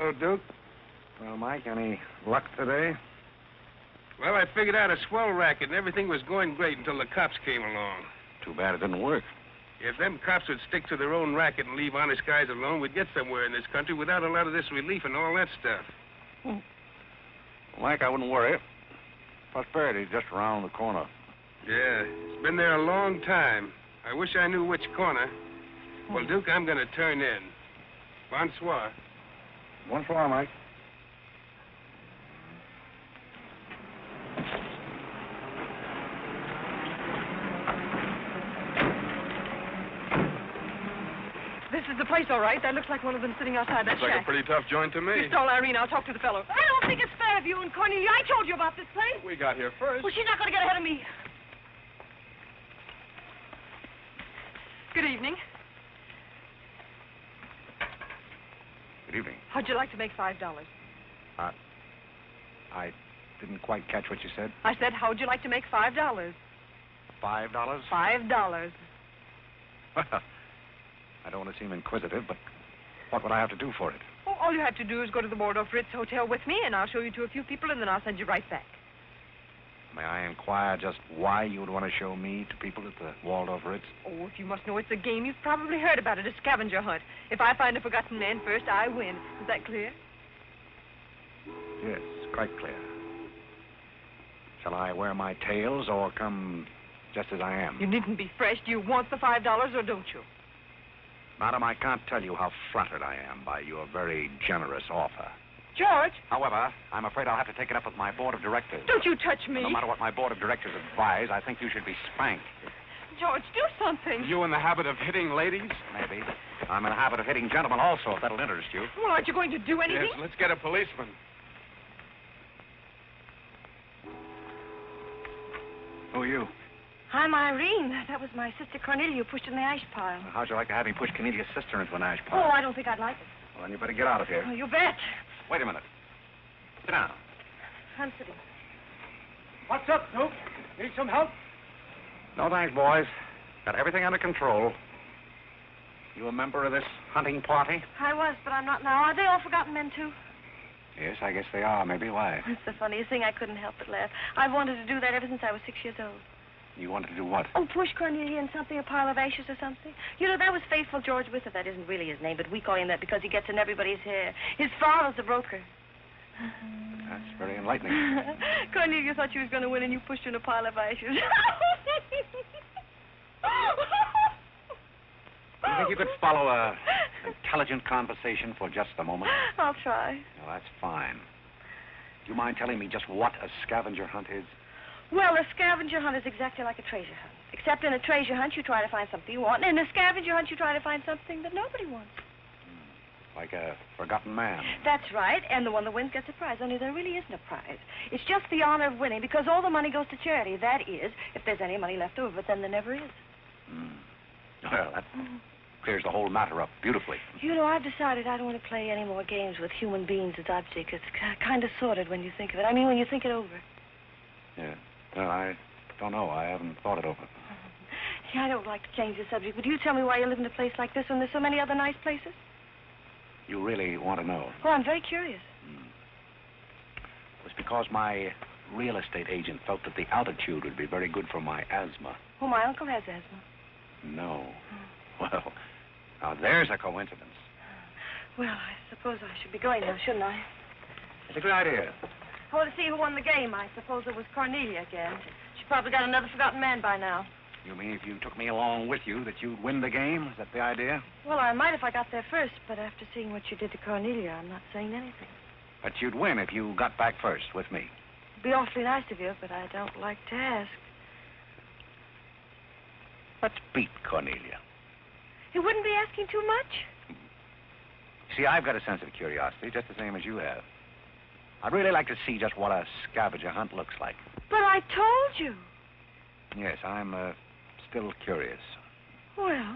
Hello, Duke. Well, Mike, any luck today? Well, I figured out a swell racket, and everything was going great until the cops came along. Too bad it didn't work. If them cops would stick to their own racket and leave honest guys alone, we'd get somewhere in this country without a lot of this relief and all that stuff. Well, Mike, I wouldn't worry. Prosperity's just around the corner. Yeah, it's been there a long time. I wish I knew which corner. Well, Duke, I'm going to turn in. Bonsoir. Bonsoir, Mike. This is the place, all right. That looks like one of them sitting outside that Looks like shack. a pretty tough joint to me. You stole Irene. I'll talk to the fellow. I don't think it's fair of you and Cornelia. I told you about this place. We got here first. Well, she's not going to get ahead of me. Good evening. Good evening. How'd you like to make $5? I didn't quite catch what you said. I said, how'd you like to make $5? $5? $5. Well, I don't want to seem inquisitive, but what would I have to do for it? Oh, all you have to do is go to the Waldorf Ritz Hotel with me, and I'll show you to a few people, and then I'll send you right back. May I inquire just why you would want to show me to people at the Waldorf Ritz? Oh, if you must know it's a game, you've probably heard about it, a scavenger hunt. If I find a forgotten man first, I win. Is that clear? Yes, quite clear. Shall I wear my tails or come just as I am? You needn't be fresh. Do you want the $5 or don't you? Madam, I can't tell you how flattered I am by your very generous offer. George! However, I'm afraid I'll have to take it up with my board of directors. Don't you touch me! No matter what my board of directors advise, I think you should be spanked. George, do something. You in the habit of hitting ladies? Maybe. I'm in the habit of hitting gentlemen also, if that'll interest you. Well, aren't you going to do anything? Yes, let's get a policeman. Who are you? I'm Irene. That was my sister Cornelia who pushed in the ash pile. How'd you like to have me push Cornelia's sister into an ash Oh, pile? I don't think I'd like it. Well, then you better get out of here. Oh, you bet. Wait a minute. Sit down. I'm sitting. What's up, Duke? Need some help? No thanks, boys. Got everything under control. You a member of this hunting party? I was, but I'm not now. Are they all forgotten men, too? Yes, I guess they are. Maybe. Why? It's the funniest thing. I couldn't help but laugh. I've wanted to do that ever since I was 6 years old. You wanted to do what? Oh, push Cornelia in something, a pile of ashes or something. You know, that was Faithful George Wither. That isn't really his name, but we call him that because he gets in everybody's hair. His father's a broker. That's very enlightening. Cornelia thought she was going to win, and you pushed her in a pile of ashes. Do you think you could follow a intelligent conversation for just a moment? I'll try. Well, that's fine. Do you mind telling me just what a scavenger hunt is? Well, a scavenger hunt is exactly like a treasure hunt. Except in a treasure hunt, you try to find something you want, and in a scavenger hunt, you try to find something that nobody wants. Like a forgotten man. That's right, and the one that wins gets a prize, only there really isn't a prize. It's just the honor of winning, because all the money goes to charity. That is, if there's any money left over, but then there never is. Well, that clears the whole matter up beautifully. You know, I've decided I don't want to play any more games with human beings as objects. It's kind of sordid when you think of it. I mean, when you think it over. Yeah. Well, I don't know. I haven't thought it over. Yeah, I don't like to change the subject, but you tell me why you live in a place like this when there's so many other nice places? You really want to know? Oh, I'm very curious. It was because my real estate agent felt that the altitude would be very good for my asthma. Oh, my uncle has asthma. No. Well, now there's a coincidence. Well, I suppose I should be going now, shouldn't I? It's a good idea. I want to see who won the game. I suppose it was Cornelia again. She probably got another forgotten man by now. You mean if you took me along with you that you'd win the game? Is that the idea? Well, I might if I got there first, but after seeing what you did to Cornelia, I'm not saying anything. But you'd win if you got back first with me. It'd be awfully nice of you, but I don't like to ask. Let's beat Cornelia. You wouldn't be asking too much? See, I've got a sense of curiosity, just the same as you have. I'd really like to see just what a scavenger hunt looks like. But I told you. Yes, I'm still curious. Well,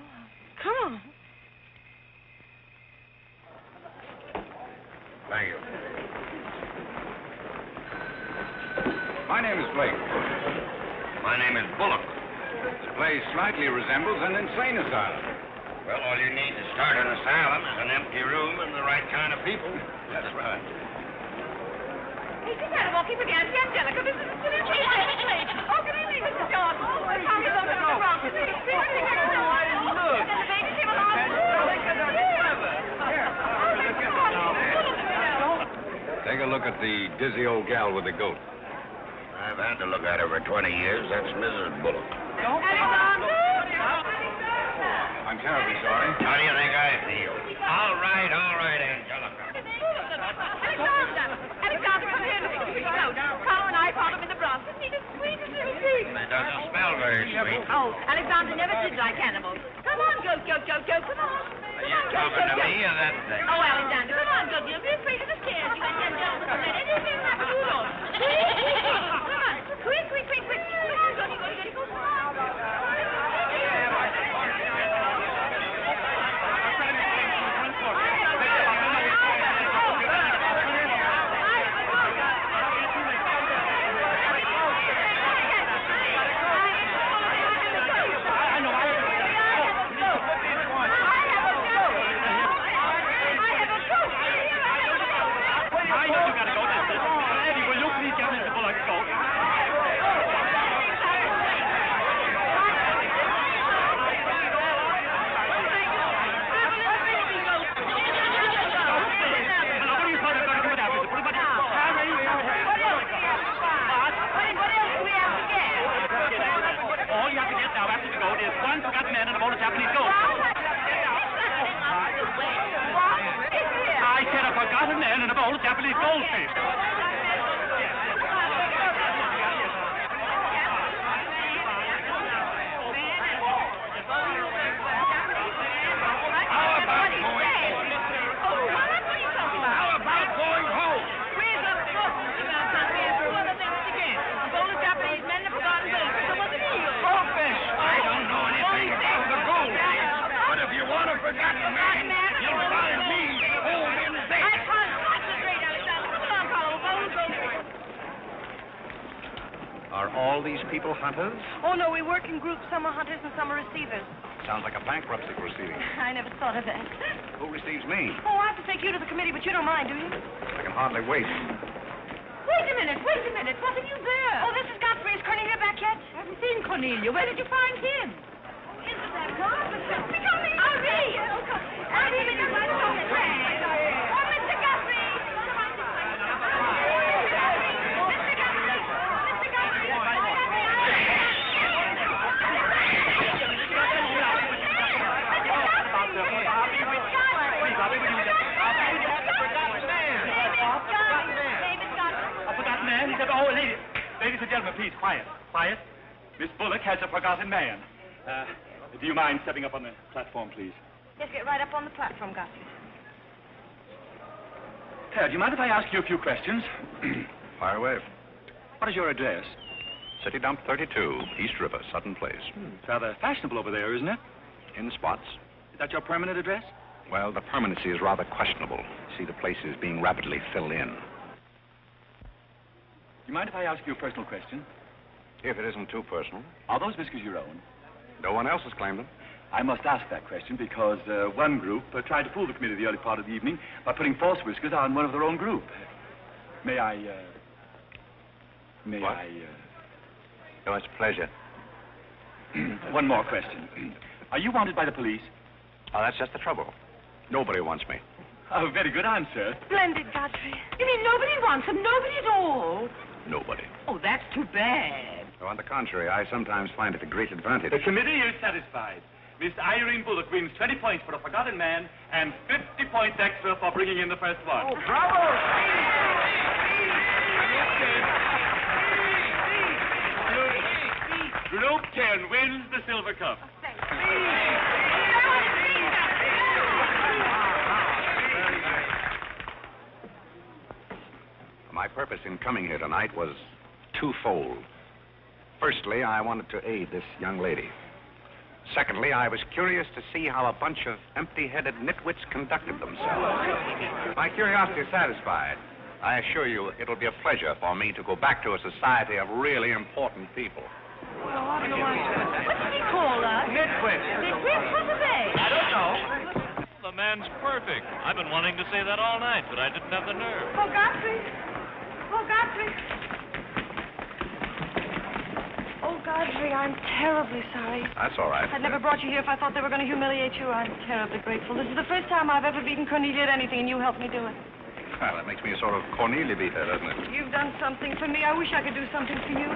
come on. Thank you. My name is Blake. My name is Bullock. This place slightly resembles an insane asylum. Well, all you need to start an asylum is an empty room and the right kind of people. That's right. Hey, just had a walking with Auntie Angelica. This is the Oh, good evening, Mr. George. Oh, the Tommy's on the wrong. The baby came along. Take a look at the dizzy old gal with the goat. I've had to look at her for 20 years. That's Mrs. Bullock. I'm terribly sorry. How do you think I feel? All right, Angelica. Alexander, come here. Look at the goat. Carl and I found him in the Bronx. Isn't he the sweetest little pig? It doesn't smell very sweet. Oh, Alexander never did like animals. Come on, goat, come on. Are you talking to me or that thing? Oh, Alexander, come on, goat. You'll be afraid of the stairs. You and gentlemen don't let anything happen to you, Lord. Come on. Quick. Come on, goat. Come on. Are all these people hunters? Oh, no, we work in groups. Some are hunters and some are receivers. Sounds like a bankruptcy proceeding. I never thought of that. Who receives me? Oh, I have to take you to the committee, but you don't mind, do you? I can hardly wait. Wait a minute. What have you there? Oh, this is Godfrey. Is Cornelia back yet? I haven't seen Cornelia. Where did you find him? Into that car. Hurry! Mr. Godfrey! Ladies and gentlemen, please, quiet. Miss Bullock has a forgotten man. Do you mind stepping up on the platform, please? Yes, get right up on the platform, Godfrey. Do you mind if I ask you a few questions? Fire away. What is your address? City Dump 32, East River, Sutton Place. It's rather fashionable over there, isn't it? In spots. Is that your permanent address? Well, the permanency is rather questionable. See, the place is being rapidly filled in. Do you mind if I ask you a personal question? If it isn't too personal. Are those whiskers your own? No one else has claimed them. I must ask that question because one group tried to fool the committee the early part of the evening by putting false whiskers on one of their own group. May I... What? Oh, it's a pleasure. One more question. Are you wanted by the police? Oh, that's just the trouble. Nobody wants me. Oh, very good answer. Splendid, Godfrey. You mean nobody wants him? Nobody at all? Nobody. Oh, that's too bad. Oh, on the contrary, I sometimes find it a great advantage. The committee is satisfied. Miss Irene Bullock wins 20 points for a forgotten man and 50 points extra for bringing in the first one. Oh, bravo! Group 10 wins the silver cup. My purpose in coming here tonight was twofold. Firstly, I wanted to aid this young lady. Secondly, I was curious to see how a bunch of empty-headed nitwits conducted themselves. My curiosity is satisfied. I assure you it'll be a pleasure for me to go back to a society of really important people. What did he call us? Nitwit. Nitwit? What are they? so. The man's perfect. I've been wanting to say that all night, but I didn't have the nerve. Oh, Godfrey. Oh, Godfrey. Oh, Godfrey, I'm terribly sorry. That's all right. I'd never brought you here if I thought they were going to humiliate you. I'm terribly grateful. This is the first time I've ever beaten Cornelia at anything, and you helped me do it. Well, that makes me a sort of Cornelia beater, doesn't it? You've done something for me. I wish I could do something for you.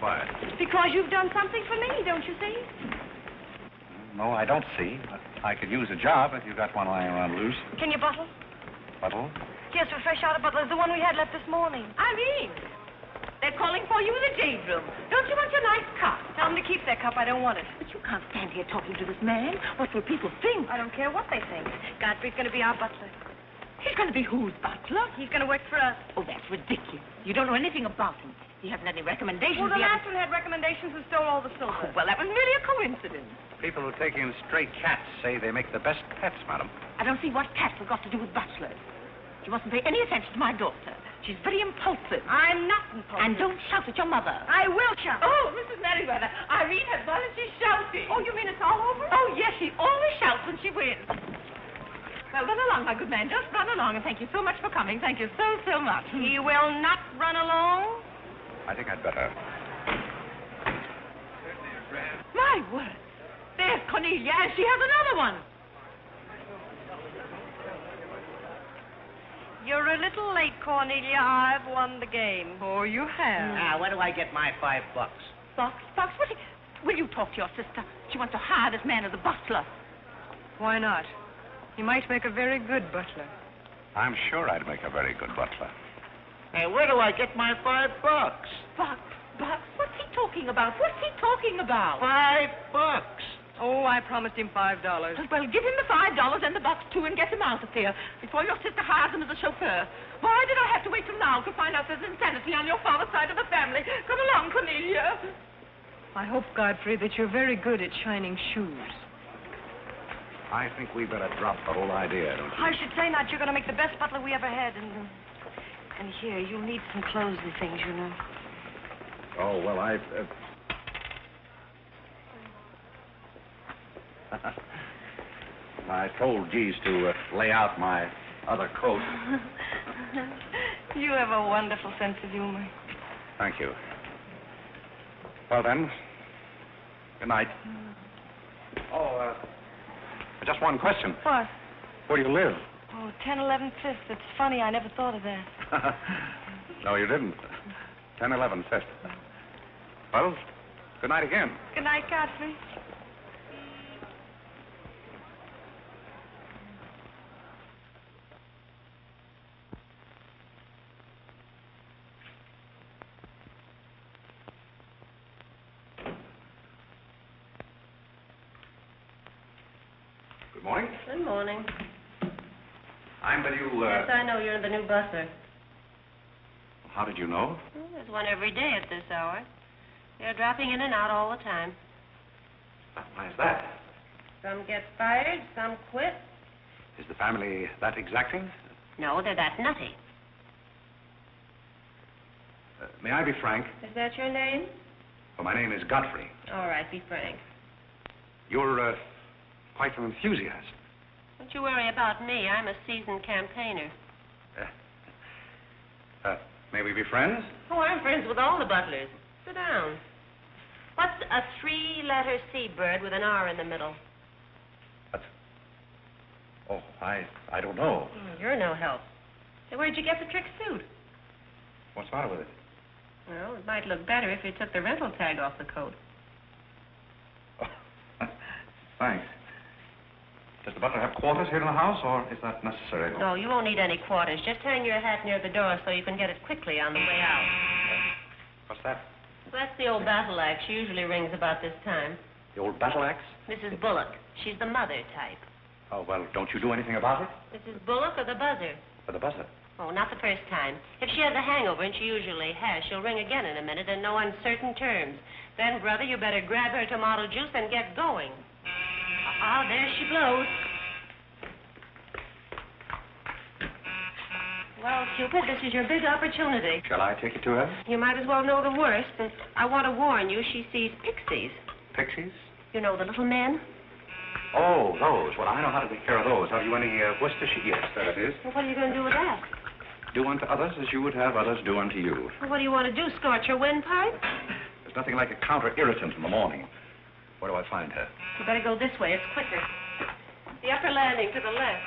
Why? Because you've done something for me, don't you see? No, I don't see. But I could use a job if you got one lying around loose. Can you bottle? Bottle? Yes, we're fresh out of bottle. The one we had left this morning. Irene, they're calling for you in the jade room. Don't you want your nice cup? Tell them to keep their cup. I don't want it. But you can't stand here talking to this man. What will people think? I don't care what they think. Godfrey's going to be our butler. He's going to be whose butler? He's going to work for us. Oh, that's ridiculous. You don't know anything about him. He hasn't any recommendations. Well, the He last hasn't- one had recommendations and stole all the Oh, silver. well, that was really a coincidence. People who take in stray cats say they make the best pets, madam. I don't see what cats have got to do with butlers. You mustn't pay any attention to my daughter. She's very impulsive. I'm not impulsive. And don't shout at your mother. I will shout. Oh, Mrs. Merriweather, Irene has gone and she's shouting. Oh, you mean it's all over? Oh, yes, she always shouts when she wins. Well, run along, my good man. Just run along, and thank you so much for coming. Thank you so, so much. He will not run along. I think I'd better. My word. There's Cornelia, and she has another one. You're a little late, Cornelia. I've won the game. Oh, you have. Now, where do I get my $5? Fox, will you talk to your sister? She wants to hire this man as a butler. Why not? He might make a very good butler. I'm sure I'd make a very good butler. Hey, where do I get my $5? Fox, what's he talking about? What's he talking about? $5. Oh, I promised him $5. Well, give him the $5 and the bucks, too, and get him out of here before your sister hires him as a chauffeur. Why did I have to wait till now to find out there's insanity on your father's side of the family? Come along, Cornelia. I hope, Godfrey, that you're very good at shining shoes. I think we better drop the whole idea, don't you? I should say not. You're going to make the best butler we ever had. And here, you'll need some clothes and things, you know. Oh, well, I told Jeeves to lay out my other coat. You have a wonderful sense of humor. Thank you. Well, then, good night. Oh, just one question. What? Where do you live? Oh, 1011 Fifth. It's funny. I never thought of that. No, you didn't. 1011 Fifth. Well, good night again. Good night, Godfrey. Good morning. Good morning. I'm the new, Yes, I know you're the new butler. How did you know? Well, there's one every day at this hour. They're dropping in and out all the time. Why is that? Some get fired, some quit. Is the family that exacting? No, they're that nutty. May I be frank? Is that your name? Well, my name is Godfrey. All right, be frank. You're, quite an enthusiast. Don't you worry about me. I'm a seasoned campaigner. May we be friends? Oh, I'm friends with all the butlers. Sit down. What's a three-letter seabird with an R in the middle? Oh, I don't know. You're no help. Say, where'd you get the trick suit? What's the matter with it? Well, it might look better if you took the rental tag off the coat. Oh, thanks. Does the butler have quarters here in the house, or is that necessary? No, you won't need any quarters. Just hang your hat near the door so you can get it quickly on the way out. What's that? Well, that's the old battle axe. She usually rings about this time. The old battle axe? Mrs. Bullock. She's the mother type. Oh, well, don't you do anything about it? Mrs. Bullock or the buzzer? For the buzzer. Oh, not the first time. If she has a hangover, and she usually has, she'll ring again in a minute in no uncertain terms. Then, brother, you better grab her tomato juice and get going. There she blows. Well, Cupid, this is your big opportunity. Shall I take you to her? You might as well know the worst, but I want to warn you, she sees pixies. Pixies? You know, the little men? Oh, those. Well, I know how to take care of those. Have you any Worcestershire? Yes, there it is. Well, what are you going to do with that? Do unto others as you would have others do unto you. Well, what do you want to do, scorch your windpipe? There's nothing like a counter-irritant in the morning. Where do I find her? You better go this way. It's quicker. The upper landing to the left.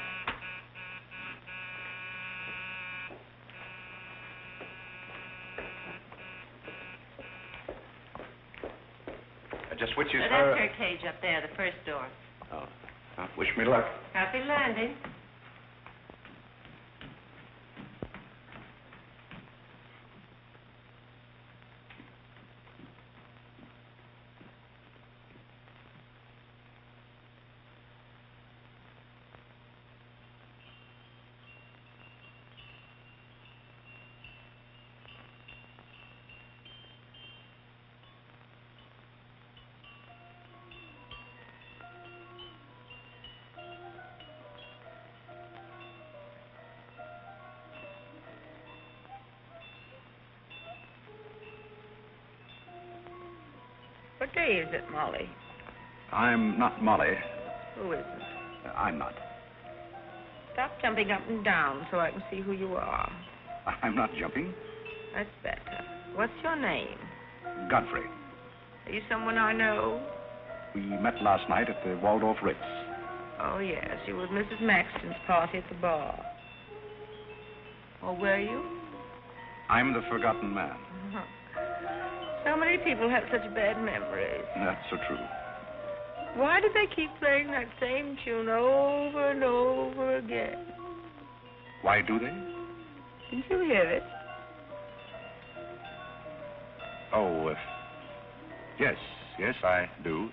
Just which is That's her... her cage up there, the first door. Oh. Wish me luck. Happy landing. What day is it, Molly? I'm not Molly. Who is it? I'm not. Stop jumping up and down so I can see who you are. I'm not jumping. That's better. What's your name? Godfrey. Are you someone I know? We met last night at the Waldorf Ritz. Oh, yes. You were at Mrs. Maxton's party at the bar. Or were you? I'm the forgotten man. So many people have such bad memories. That's so true. Why do they keep playing that same tune over and over again? Why do they? Didn't you hear it? Oh, yes, I do.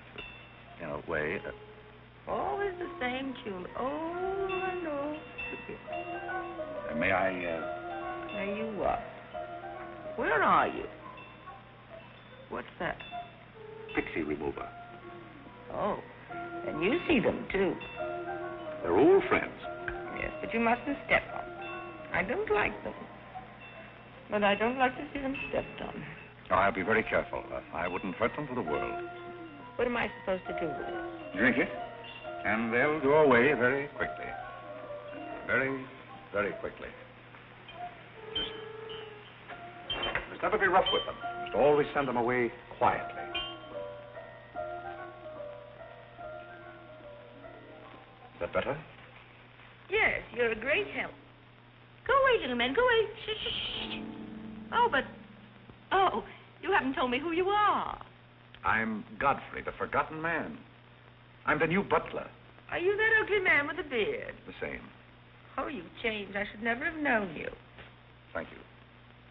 In a way. Always the same tune, over and over again. May I, May you what? Where are you? What's that? Pixie remover. Oh, and you see them, too. They're old friends. Yes, but you mustn't step on them. I don't like them. But I don't like to see them stepped on. Oh, I'll be very careful. I wouldn't hurt them for the world. What am I supposed to do with it? Drink it, and they'll go away very quickly. Very, very quickly. Just never be rough with them. Just always send them away quietly. Is that better? Yes, you're a great help. Go away, little man, go away. Shh, shh, shh. Oh, but... Oh, you haven't told me who you are. I'm Godfrey, the forgotten man. I'm the new butler. Are you that ugly man with the beard? The same. Oh, you've changed. I should never have known you. Thank you.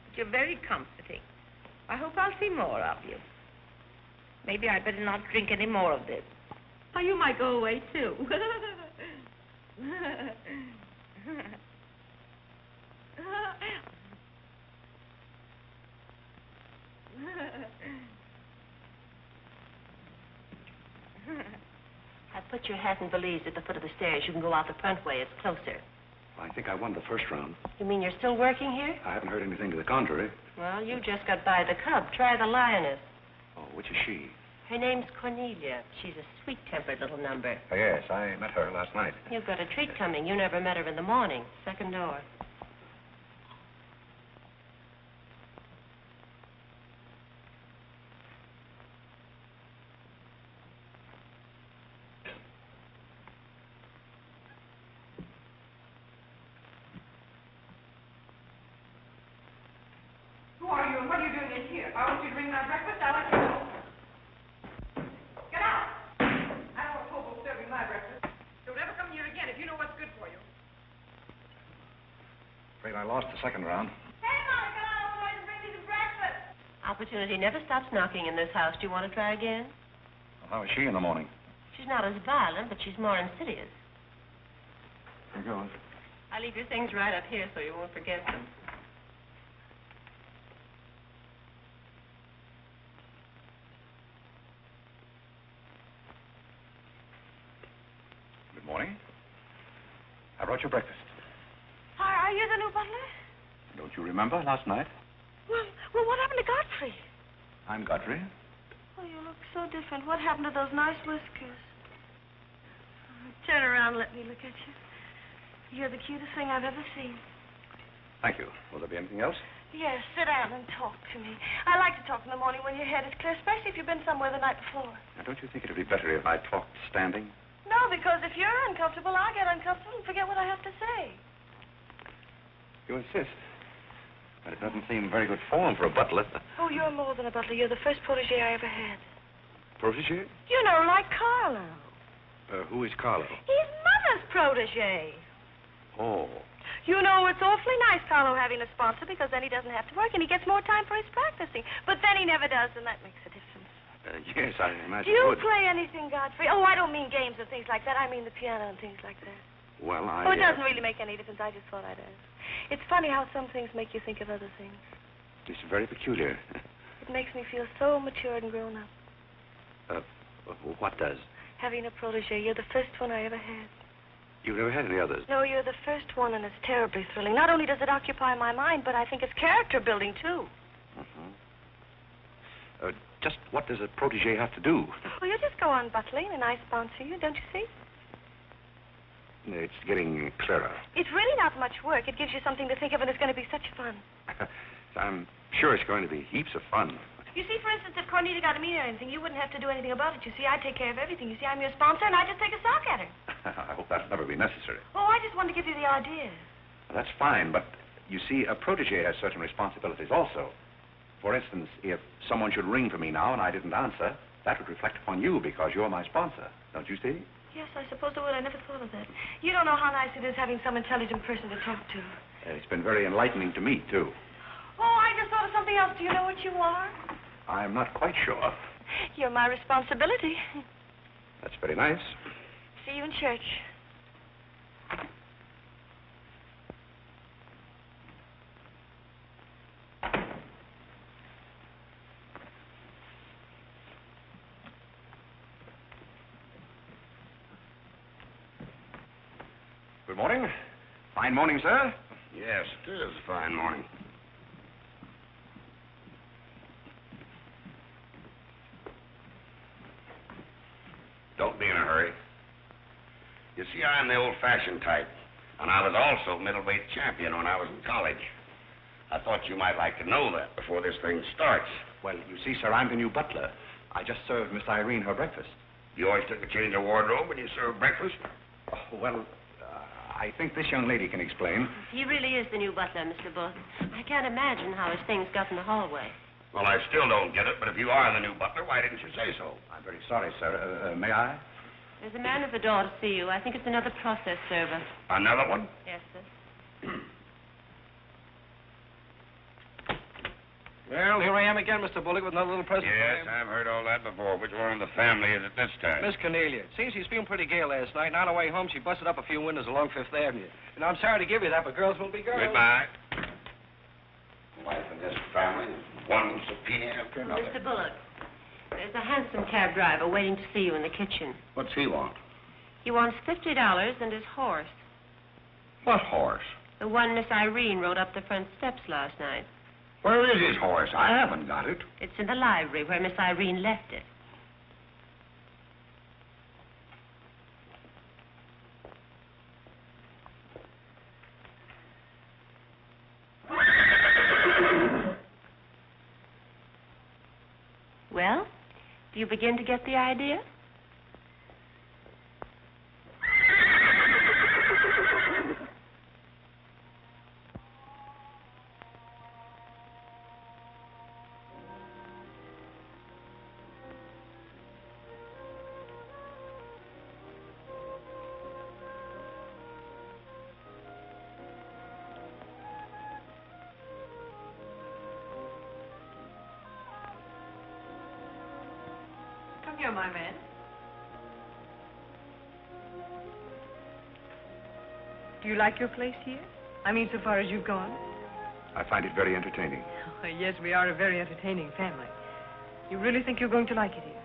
But you're very comforting. I hope I'll see more of you. Maybe I'd better not drink any more of this. Oh, you might go away, too. I put your hat and valise at the foot of the stairs. You can go out the front way. It's closer. I think I won the first round. You mean you're still working here? I haven't heard anything to the contrary. Well, you just got by the cub. Try the lioness. Oh, which is she? Her name's Cornelia. She's a sweet-tempered little number. Oh, yes, I met her last night. You've got a treat coming. You never met her in the morning. Second door. Who are you and what are you doing in here? If I want you to bring my breakfast, I'll let you know. Get out! I don't want Popo serving my breakfast. Don't ever come here again if you know what's good for you. Afraid I lost the second round. Hey, Molly, come on over and bring me some breakfast. Opportunity never stops knocking in this house. Do you want to try again? Well, how is she in the morning? She's not as violent, but she's more insidious. Here goes. I'll leave your things right up here so you won't forget them. Good morning. I brought you breakfast. Are you the new butler? Don't you remember last night? Well, what happened to Godfrey? I'm Godfrey. Oh, you look so different. What happened to those nice whiskers? Turn around and let me look at you. You're the cutest thing I've ever seen. Thank you. Will there be anything else? Yes, sit down and talk to me. I like to talk in the morning when your head is clear, especially if you've been somewhere the night before. Now, don't you think it would be better if I talked standing? No, because if you're uncomfortable, I'll get uncomfortable and forget what I have to say. You insist. But it doesn't seem very good form for a butler. Oh, you're more than a butler. You're the first protege I ever had. Protege? You know, like Carlo. Who is Carlo? He's Mother's protege. Oh. You know, it's awfully nice, Carlo, having a sponsor, because then he doesn't have to work and he gets more time for his practicing. But then he never does, and that makes a difference. Yes, I imagine Do you it would. play anything, Godfrey? Oh, I don't mean games and things like that. I mean the piano and things like that. Well, Oh, it doesn't really make any difference. I just thought I'd ask. It's funny how some things make you think of other things. It's very peculiar. It makes me feel so mature and grown up. What does? Having a protege. You're the first one I ever had. You've never had any others? No, you're the first one, and it's terribly thrilling. Not only does it occupy my mind, but I think it's character building, too. Just what does a protege have to do? Well, you just go on butling, and I sponsor you, don't you see? It's getting clearer. It's really not much work. It gives you something to think of, and it's going to be such fun. I'm sure it's going to be heaps of fun. You see, for instance, if Cornelia got a meet or anything, you wouldn't have to do anything about it. You see, I take care of everything. You see, I'm your sponsor, and I just take a sock at her. I hope that'll never be necessary. Oh, I just wanted to give you the idea. That's fine, but you see, a protege has certain responsibilities also. For instance, if someone should ring for me now and I didn't answer, that would reflect upon you because you're my sponsor. Don't you see? Yes, I suppose it would. I never thought of that. You don't know how nice it is having some intelligent person to talk to. It's been very enlightening to me, too. Oh, I just thought of something else. Do you know what you are? I'm not quite sure. You're my responsibility. That's very nice. See you in church. Good morning. Fine morning, sir. Yes, it is a fine morning. Don't be in a hurry. You see, I'm the old-fashioned type, and I was also middleweight champion when I was in college. I thought you might like to know that before this thing starts. Well, you see, sir, I'm the new butler. I just served Miss Irene her breakfast. You always took a change of wardrobe when you served breakfast? Oh, well, I think this young lady can explain. He really is the new butler, Mr. Booth. I can't imagine how his things got in the hallway. Well, I still don't get it, but if you are the new butler, why didn't you say so? I'm very sorry, sir. May I? There's a man at the door to see you. I think it's another process server. Another one? Yes, sir. Well, here I am again, Mr. Bullock, with another little present Yes, for you. I've heard all that before. Which one in the family is it this time? Miss Cornelia. Seems she's feeling pretty gay last night, and on her way home, she busted up a few windows along Fifth Avenue. And I'm sorry to give you that, but girls will be girls. Goodbye. Wife in this family, one subpoena after another. Mr. Bullock, there's a hansom cab driver waiting to see you in the kitchen. What's he want? He wants $50 and his horse. What horse? The one Miss Irene rode up the front steps last night. Where is his horse? I haven't got it. It's in the library where Miss Irene left it. Well, do you begin to get the idea? Come here, my man. Do you like your place here? I mean, so far as you've gone? I find it very entertaining. Oh, yes, we are a very entertaining family. You really think you're going to like it here?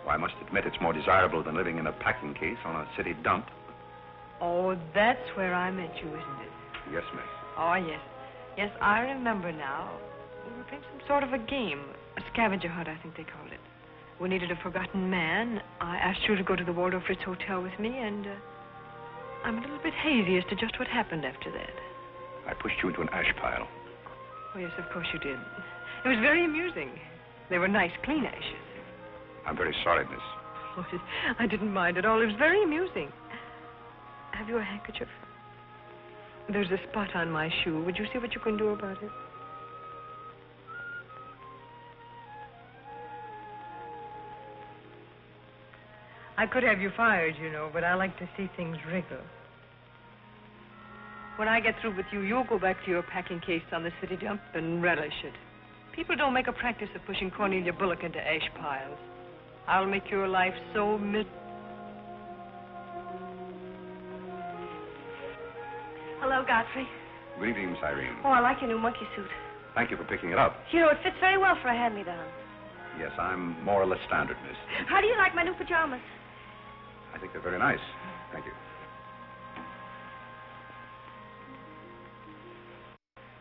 Well, I must admit it's more desirable than living in a packing case on a city dump. Oh, that's where I met you, isn't it? Yes, miss. Oh, yes. Yes, I remember now. We were playing some sort of a game. A scavenger hunt, I think they called it. we needed a forgotten man, I asked you to go to the Waldorf Ritz Hotel with me, and I'm a little bit hazy as to just what happened after that. I pushed you into an ash pile. Oh, yes, of course you did. It was very amusing. They were nice, clean ashes. I'm very sorry, miss. Oh, I didn't mind at all. It was very amusing. Have you a handkerchief? There's a spot on my shoe. Would you see what you can do about it? I could have you fired, you know, but I like to see things wriggle. When I get through with you, you'll go back to your packing case on the city dump and relish it. People don't make a practice of pushing Cornelia Bullock into ash piles. I'll make your life so Hello, Godfrey. Good evening, Miss Irene. Oh, I like your new monkey suit. Thank you for picking it up. You know, it fits very well for a hand-me-down. Yes, I'm more or less standard, miss. How do you like my new pajamas? I think they're very nice. Thank you.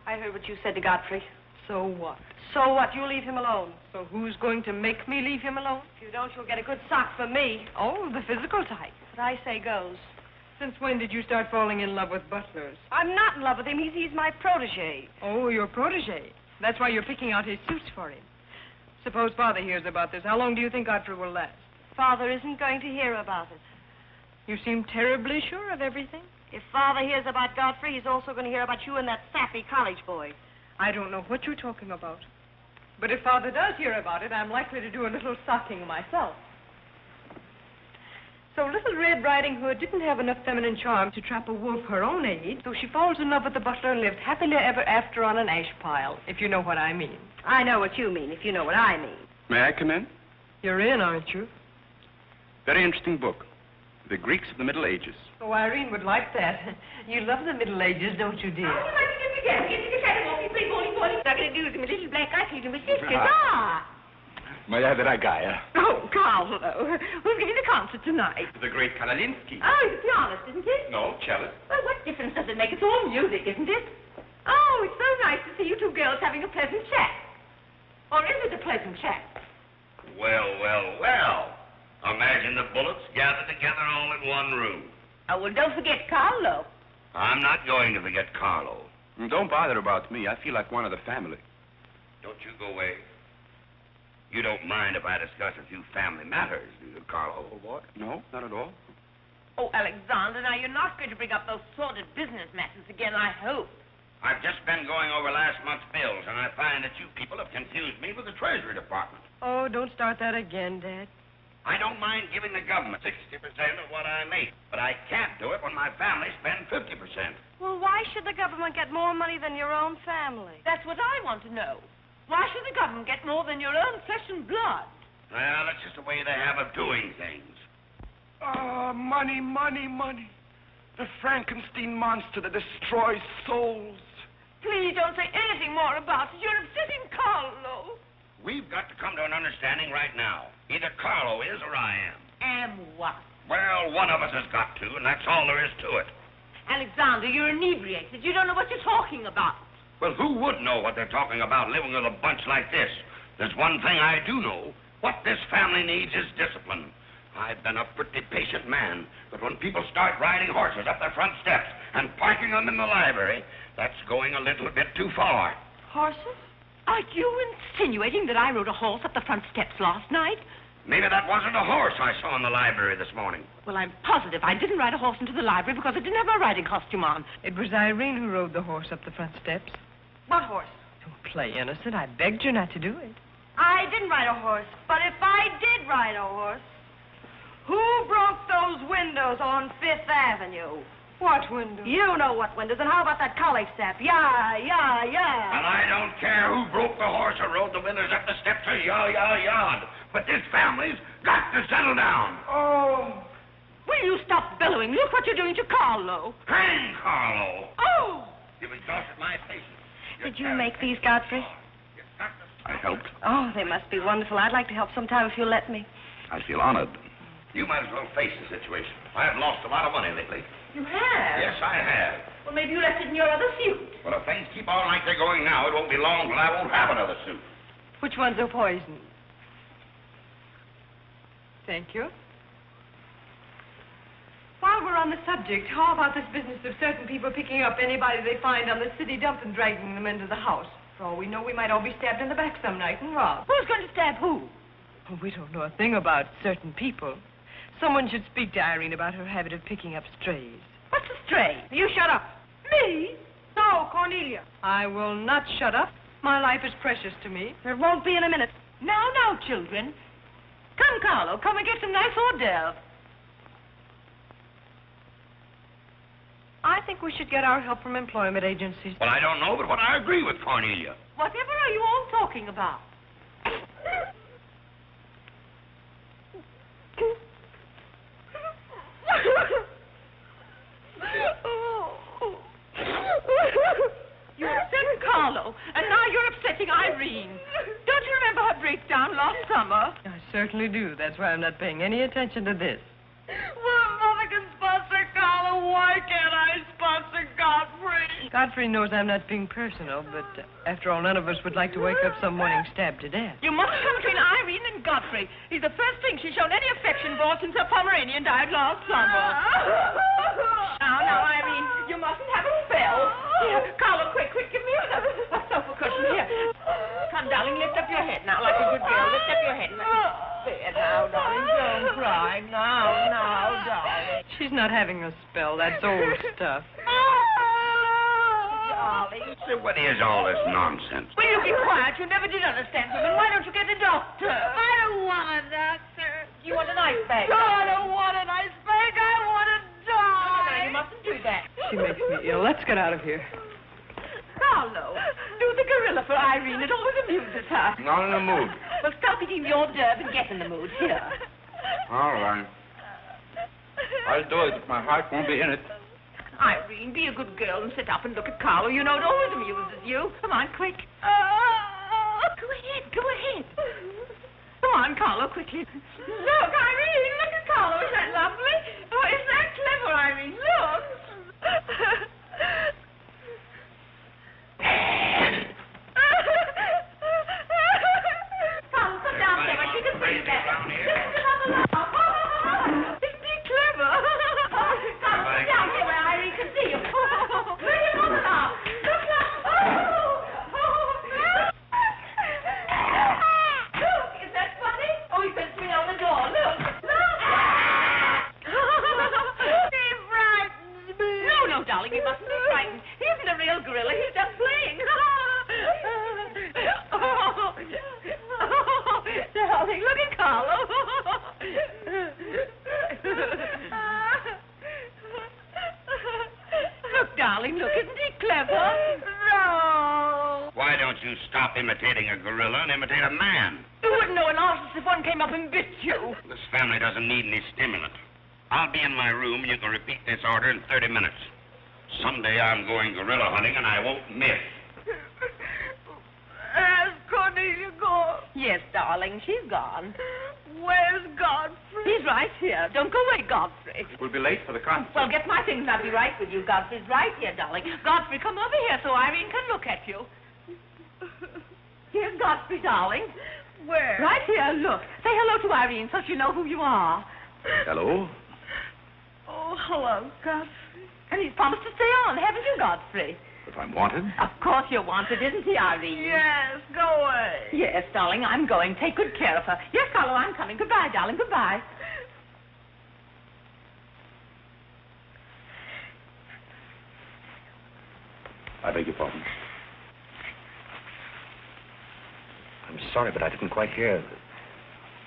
I heard what you said to Godfrey. So what? So what? You leave him alone. So who's going to make me leave him alone? If you don't, you'll get a good sock from me. Oh, the physical type. What I say goes. Since when did you start falling in love with butlers? I'm not in love with him. He's my protege. Oh, your protege. That's why you're picking out his suits for him. Suppose Father hears about this. How long do you think Godfrey will last? Father isn't going to hear about it. You seem terribly sure of everything. If Father hears about Godfrey, he's also going to hear about you and that sappy college boy. I don't know what you're talking about. But if Father does hear about it, I'm likely to do a little socking myself. So Little Red Riding Hood didn't have enough feminine charm to trap a wolf her own age, so she falls in love with the butler and lived happily ever after on an ash pile, if you know what I mean. I know what you mean, if you know what I mean. May I come in? You're in, aren't you? Very interesting book. The Greeks of the Middle Ages. Oh, Irene would like that. You love the Middle Ages, don't you, dear? Oh, I think it's again. Get the catalogue. You play bowling. I'm going to do some little black eye to my sisters. May I have that guy? Oh, Carlo. Who's giving the concert tonight? The great Karolinsky. Oh, he's a pianist, isn't he? No, cellist. Well, what difference does it make? It's all music, isn't it? Oh, it's so nice to see you two girls having a pleasant chat. Or is it a pleasant chat? Well, well, well. Imagine the Bullocks gathered together all in one room. Oh, well, don't forget Carlo. I'm not going to forget Carlo. Don't bother about me. I feel like one of the family. Don't you go away. You don't mind if I discuss a few family matters, do you, Carlo? What? No, not at all. Oh, Alexander, now you're not going to bring up those sordid business matters again, I hope. I've just been going over last month's bills, and I find that you people have confused me with the Treasury Department. Oh, don't start that again, Dad. I don't mind giving the government 60% of what I make, but I can't do it when my family spends 50%. Well, why should the government get more money than your own family? That's what I want to know. Why should the government get more than your own flesh and blood? Well, that's just the way they have of doing things. Ah, money, money, money. The Frankenstein monster that destroys souls. Please don't say anything more about it. You're upsetting Carlo. We've got to come to an understanding right now. Either Carlo is or I am. Am what? Well, one of us has got to, and that's all there is to it. Alexander, you're inebriated. You don't know what you're talking about. Well, who would know what they're talking about living with a bunch like this? There's one thing I do know. What this family needs is discipline. I've been a pretty patient man, but when people start riding horses up their front steps and parking them in the library, that's going a little bit too far. Horses? Are you insinuating that I rode a horse up the front steps last night? Maybe that wasn't a horse I saw in the library this morning. Well, I'm positive I didn't ride a horse into the library because I didn't have my riding costume on. It was Irene who rode the horse up the front steps. What horse? Don't play innocent. I begged you not to do it. I didn't ride a horse, but if I did ride a horse, who broke those windows on Fifth Avenue? What window? You know what windows, and how about that college sap? Yeah. And I don't care who broke the horse or rode the windows up the steps or yard. But this family's got to settle down. Oh. Will you stop bellowing? Look what you're doing to Carlo. Hang Carlo. Oh. You've exhausted my patience. Did you make these, Godfrey? I helped. Oh, they must be wonderful. I'd like to help sometime if you'll let me. I feel honored. You might as well face the situation. I've lost a lot of money lately. You have? Yes, I have. Well, maybe you left it in your other suit. Well, if things keep on like they're going now, it won't be long till I won't have another suit. Which ones are poisoned? Thank you. While we're on the subject, how about this business of certain people picking up anybody they find on the city dump and dragging them into the house? For all we know, we might all be stabbed in the back some night and robbed. Who's going to stab who? Oh, we don't know a thing about certain people. Someone should speak to Irene about her habit of picking up strays. What's a stray? You shut up. Me? No, Cornelia. I will not shut up. My life is precious to me. It won't be in a minute. Now, children. Come, Carlo, come and get some nice hors d'oeuvres. I think we should get our help from employment agencies. Well, I don't know, but what I agree with Cornelia. Whatever are you all talking about? You upset Carlo, and now you're upsetting Irene. Don't you remember her breakdown last summer? I certainly do. That's why I'm not paying any attention to this. Well, Mother can sponsor Carlo. Why can't I sponsor Godfrey? Godfrey knows I'm not being personal, but after all, none of us would like to wake up some morning stabbed to death. You mustn't come between Irene and Godfrey. He's the first thing she's shown any affection for since her Pomeranian died last summer. Now, Irene, you mustn't have a spell. Here, Carlo, quick, give me a sofa cushion here. Come, darling, lift up your head now like a good girl. Lift up your head. There now, darling, don't cry. Now, darling. She's not having a spell. That's old stuff. Darling. So what is all this nonsense? Will you be quiet? You never did understand women. Why don't you get a doctor? I don't want a doctor. You want an ice bag? No, I don't want an ice bag. I want to die. No, you mustn't do that. She makes me ill. Let's get out of here. Carlo, do the gorilla for Irene. It always amuses her. Not in the mood. Well, stop eating the hors d'oeuvre and get in the mood. Here. All right. I'll do it, but my heart won't be in it. Irene, be a good girl and sit up and look at Carlo. You know it always amuses you. Come on, quick. Go ahead. Come on, Carlo, quickly. Look, Irene, look at Carlo. Isn't that lovely? Oh, isn't that clever, Irene? Look. Carlo, come down there. She can see that. Isn't he clever? Carlo, come down here where Irene can see you. Look at him now. Look now. Look, is that funny? Oh, he sent me on the door. Look. He frightens me. No, darling, you mustn't be frightened. He isn't a real gorilla. He's just playing. Darling, look at Carlo. Look, darling, look. Isn't he clever? No. Why don't you stop imitating a gorilla and imitate a man? You wouldn't know an artist if one came up and bit you. This family doesn't need any stimulant. I'll be in my room and you can repeat this order in 30 minutes. Someday I'm going gorilla hunting and I won't miss. Has Cornelia gone? Yes, darling, she's gone. Where's Godfrey? He's right here. Don't go away, Godfrey. We'll be late for the concert. Well, get my things and I'll be right with you. Godfrey's right here, darling. Godfrey, come over here so Irene can look at you. Here's Godfrey, darling. Where? Right here, look. Say hello to Irene so she'll know who you are. Hello? Oh, hello, Godfrey. And he's promised to stay on, haven't you, Godfrey? If I'm wanted? Of course you're wanted, isn't he, Irene? Yes, go away. Yes, darling, I'm going. Take good care of her. Yes, Carlo, I'm coming. Goodbye, darling. Goodbye. I beg your pardon. I'm sorry, but I didn't quite hear.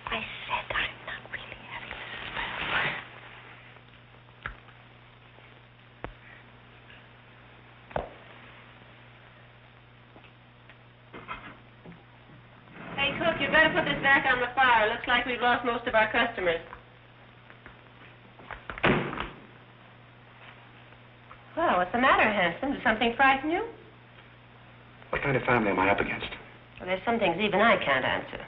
I said I'm not really having a spell. Hey, cook, you better put this back on the fire. Looks like we've lost most of our customers. Well, what's the matter, Hanson? Did something frighten you? What kind of family am I up against? Well, there's some things even I can't answer.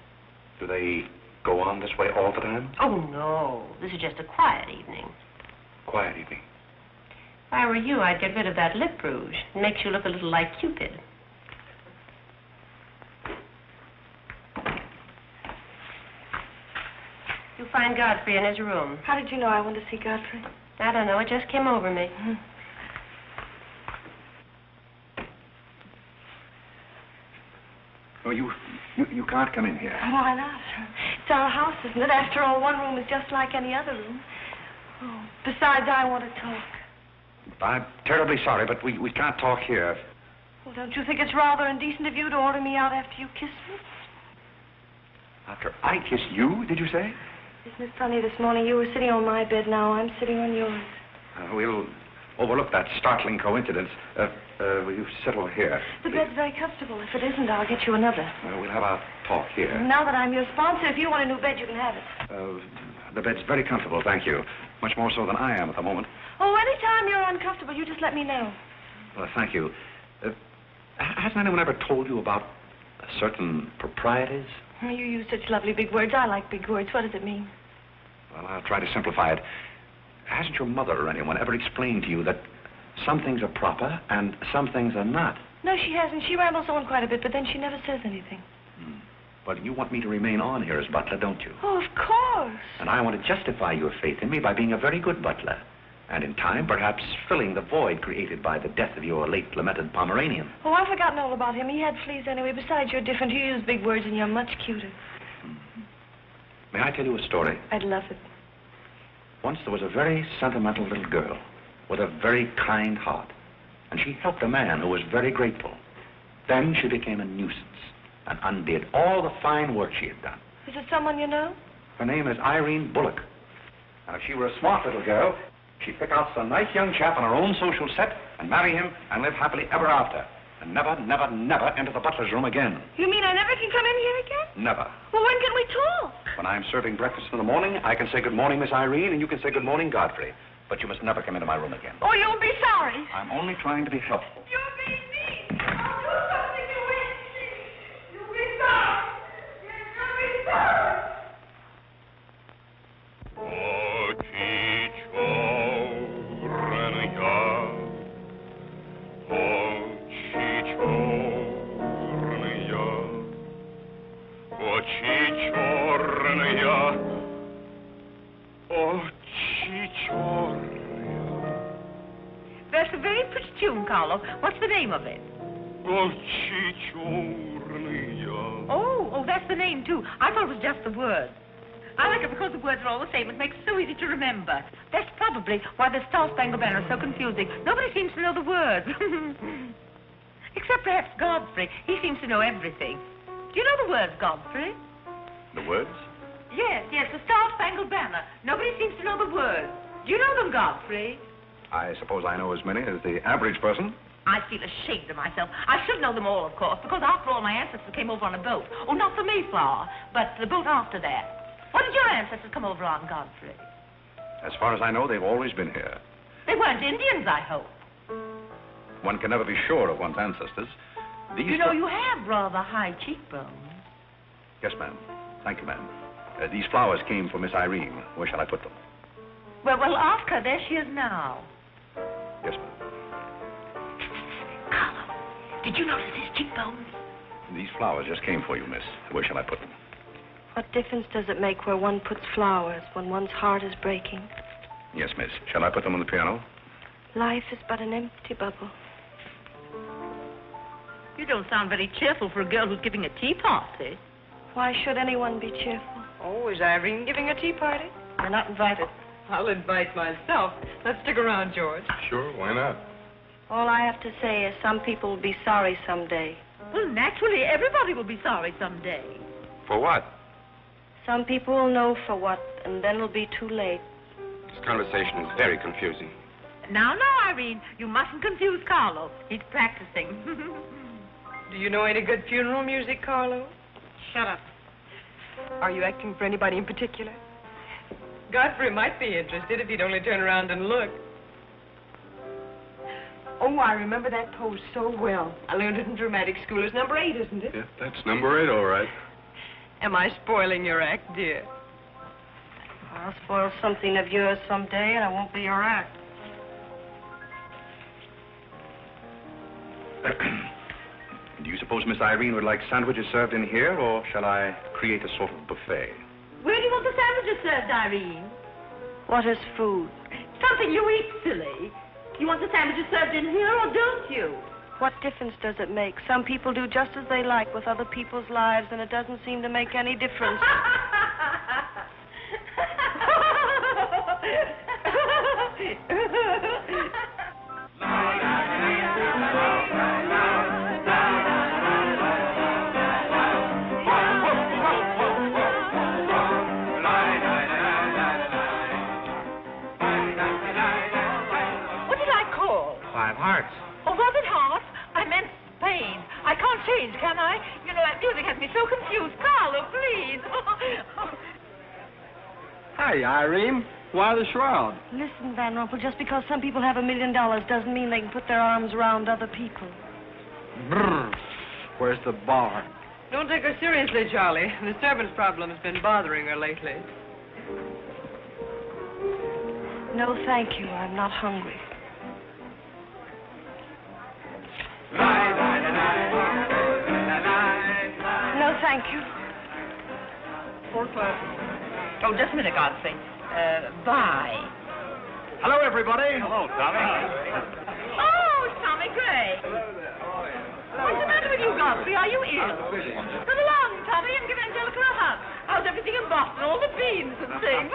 Do they go on this way all the time? Oh, no. This is just a quiet evening. Quiet evening. If I were you, I'd get rid of that lip rouge. It makes you look a little like Cupid. You find Godfrey in his room. How did you know I wanted to see Godfrey? I don't know. It just came over me. Oh, you can't come in here. Why not? It's our house, isn't it? After all, one room is just like any other room. Oh, besides, I want to talk. I'm terribly sorry, but we can't talk here. Well, don't you think it's rather indecent of you to order me out after you kissed me? After I kissed you, did you say? Isn't it funny, this morning you were sitting on my bed, now I'm sitting on yours. We'll overlook that startling coincidence. Will you settle here? The bed's very comfortable. If it isn't, I'll get you another. We'll have our talk here. Now that I'm your sponsor, if you want a new bed, you can have it. The bed's very comfortable, thank you. Much more so than I am at the moment. Oh, anytime you're uncomfortable, you just let me know. Well, thank you. Hasn't anyone ever told you about certain proprieties? You use such lovely big words. I like big words. What does it mean? Well, I'll try to simplify it. Hasn't your mother or anyone ever explained to you that some things are proper and some things are not? No, she hasn't. She rambles on quite a bit, but then she never says anything. Well, you want me to remain on here as butler, don't you? Oh, of course. And I want to justify your faith in me by being a very good butler. And in time, perhaps filling the void created by the death of your late lamented Pomeranian. Oh, I've forgotten all about him. He had fleas anyway. Besides, you're different. You use big words and you're much cuter. May I tell you a story? I'd love it. Once there was a very sentimental little girl with a very kind heart. And she helped a man who was very grateful. Then she became a nuisance and undid all the fine work she had done. Is it someone you know? Her name is Irene Bullock. Now, if she were a smart little girl, she'd pick out some nice young chap on her own social set and marry him and live happily ever after. And never, never, never enter the butler's room again. You mean I never can come in here again? Never. Well, when can we talk? When I'm serving breakfast in the morning, I can say good morning, Miss Irene, and you can say good morning, Godfrey. But you must never come into my room again. Oh, you'll be sorry. I'm only trying to be helpful. You're being mean. I'll do something to win. You'll be sorry. You'll be sorry. That's a very pretty tune, Carlo. What's the name of it? Oh, that's the name, too. I thought it was just the words. I like it because the words are all the same. It makes it so easy to remember. That's probably why the Star-Spangled Banner is so confusing. Nobody seems to know the words. Except perhaps Godfrey. He seems to know everything. Do you know the words, Godfrey? The words? Yes, the Star-Spangled Banner. Nobody seems to know the words. Do you know them, Godfrey? I suppose I know as many as the average person. I feel ashamed of myself. I should know them all, of course, because after all, my ancestors came over on a boat. Oh, not the Mayflower, but the boat after that. What did your ancestors come over on, Godfrey? As far as I know, they've always been here. They weren't Indians, I hope. One can never be sure of one's ancestors. These You know, you have rather high cheekbones. Yes, ma'am. Thank you, ma'am. These flowers came for Miss Irene. Where shall I put them? Well, ask her. There she is now. Yes, ma'am. Carlo, did you notice his cheekbones? These flowers just came for you, miss. Where shall I put them? What difference does it make where one puts flowers when one's heart is breaking? Yes, miss. Shall I put them on the piano? Life is but an empty bubble. You don't sound very cheerful for a girl who's giving a tea party. Why should anyone be cheerful? Oh, is Irene giving a tea party? You're not invited. I'll invite myself. Let's stick around, George. Sure, why not? All I have to say is some people will be sorry someday. Well, naturally, everybody will be sorry someday. For what? Some people will know for what, and then it'll be too late. This conversation is very confusing. Now, Irene, you mustn't confuse Carlo. He's practicing. Do you know any good funeral music, Carlo? Shut up. Are you acting for anybody in particular? Godfrey might be interested if he'd only turn around and look. Oh, I remember that pose so well. I learned it in dramatic school. It's number 8, isn't it? Yeah, that's number 8, all right. Am I spoiling your act, dear? I'll spoil something of yours someday, and it won't be your act. Do you suppose Miss Irene would like sandwiches served in here, or shall I create a sort of buffet? Where do you want the sandwiches served, Irene? What is food? Something you eat, silly. You want the sandwiches served in here or don't you? What difference does it make? Some people do just as they like with other people's lives, and it doesn't seem to make any difference. What did I call? 5 Hearts. Oh, was it Heart? I meant Spain. I can't change, can I? You know, that music has me so confused. Carlo, please. Hi, Irene. Why the shroud? Listen, Van Rumpel, just because some people have $1 million doesn't mean they can put their arms around other people. Brr. Where's the bar? Don't take her seriously, Charlie. The servant's problem has been bothering her lately. No, thank you. I'm not hungry. No, thank you. 4 o'clock. Oh, just a minute, Godfrey. Bye. Hello, everybody. Hello, Tommy. Oh, it's Tommy Gray. What's the matter with you, Godfrey? Are you ill? Come along, Tommy, and give Angelica a hug. How's everything in Boston? All the beans and things.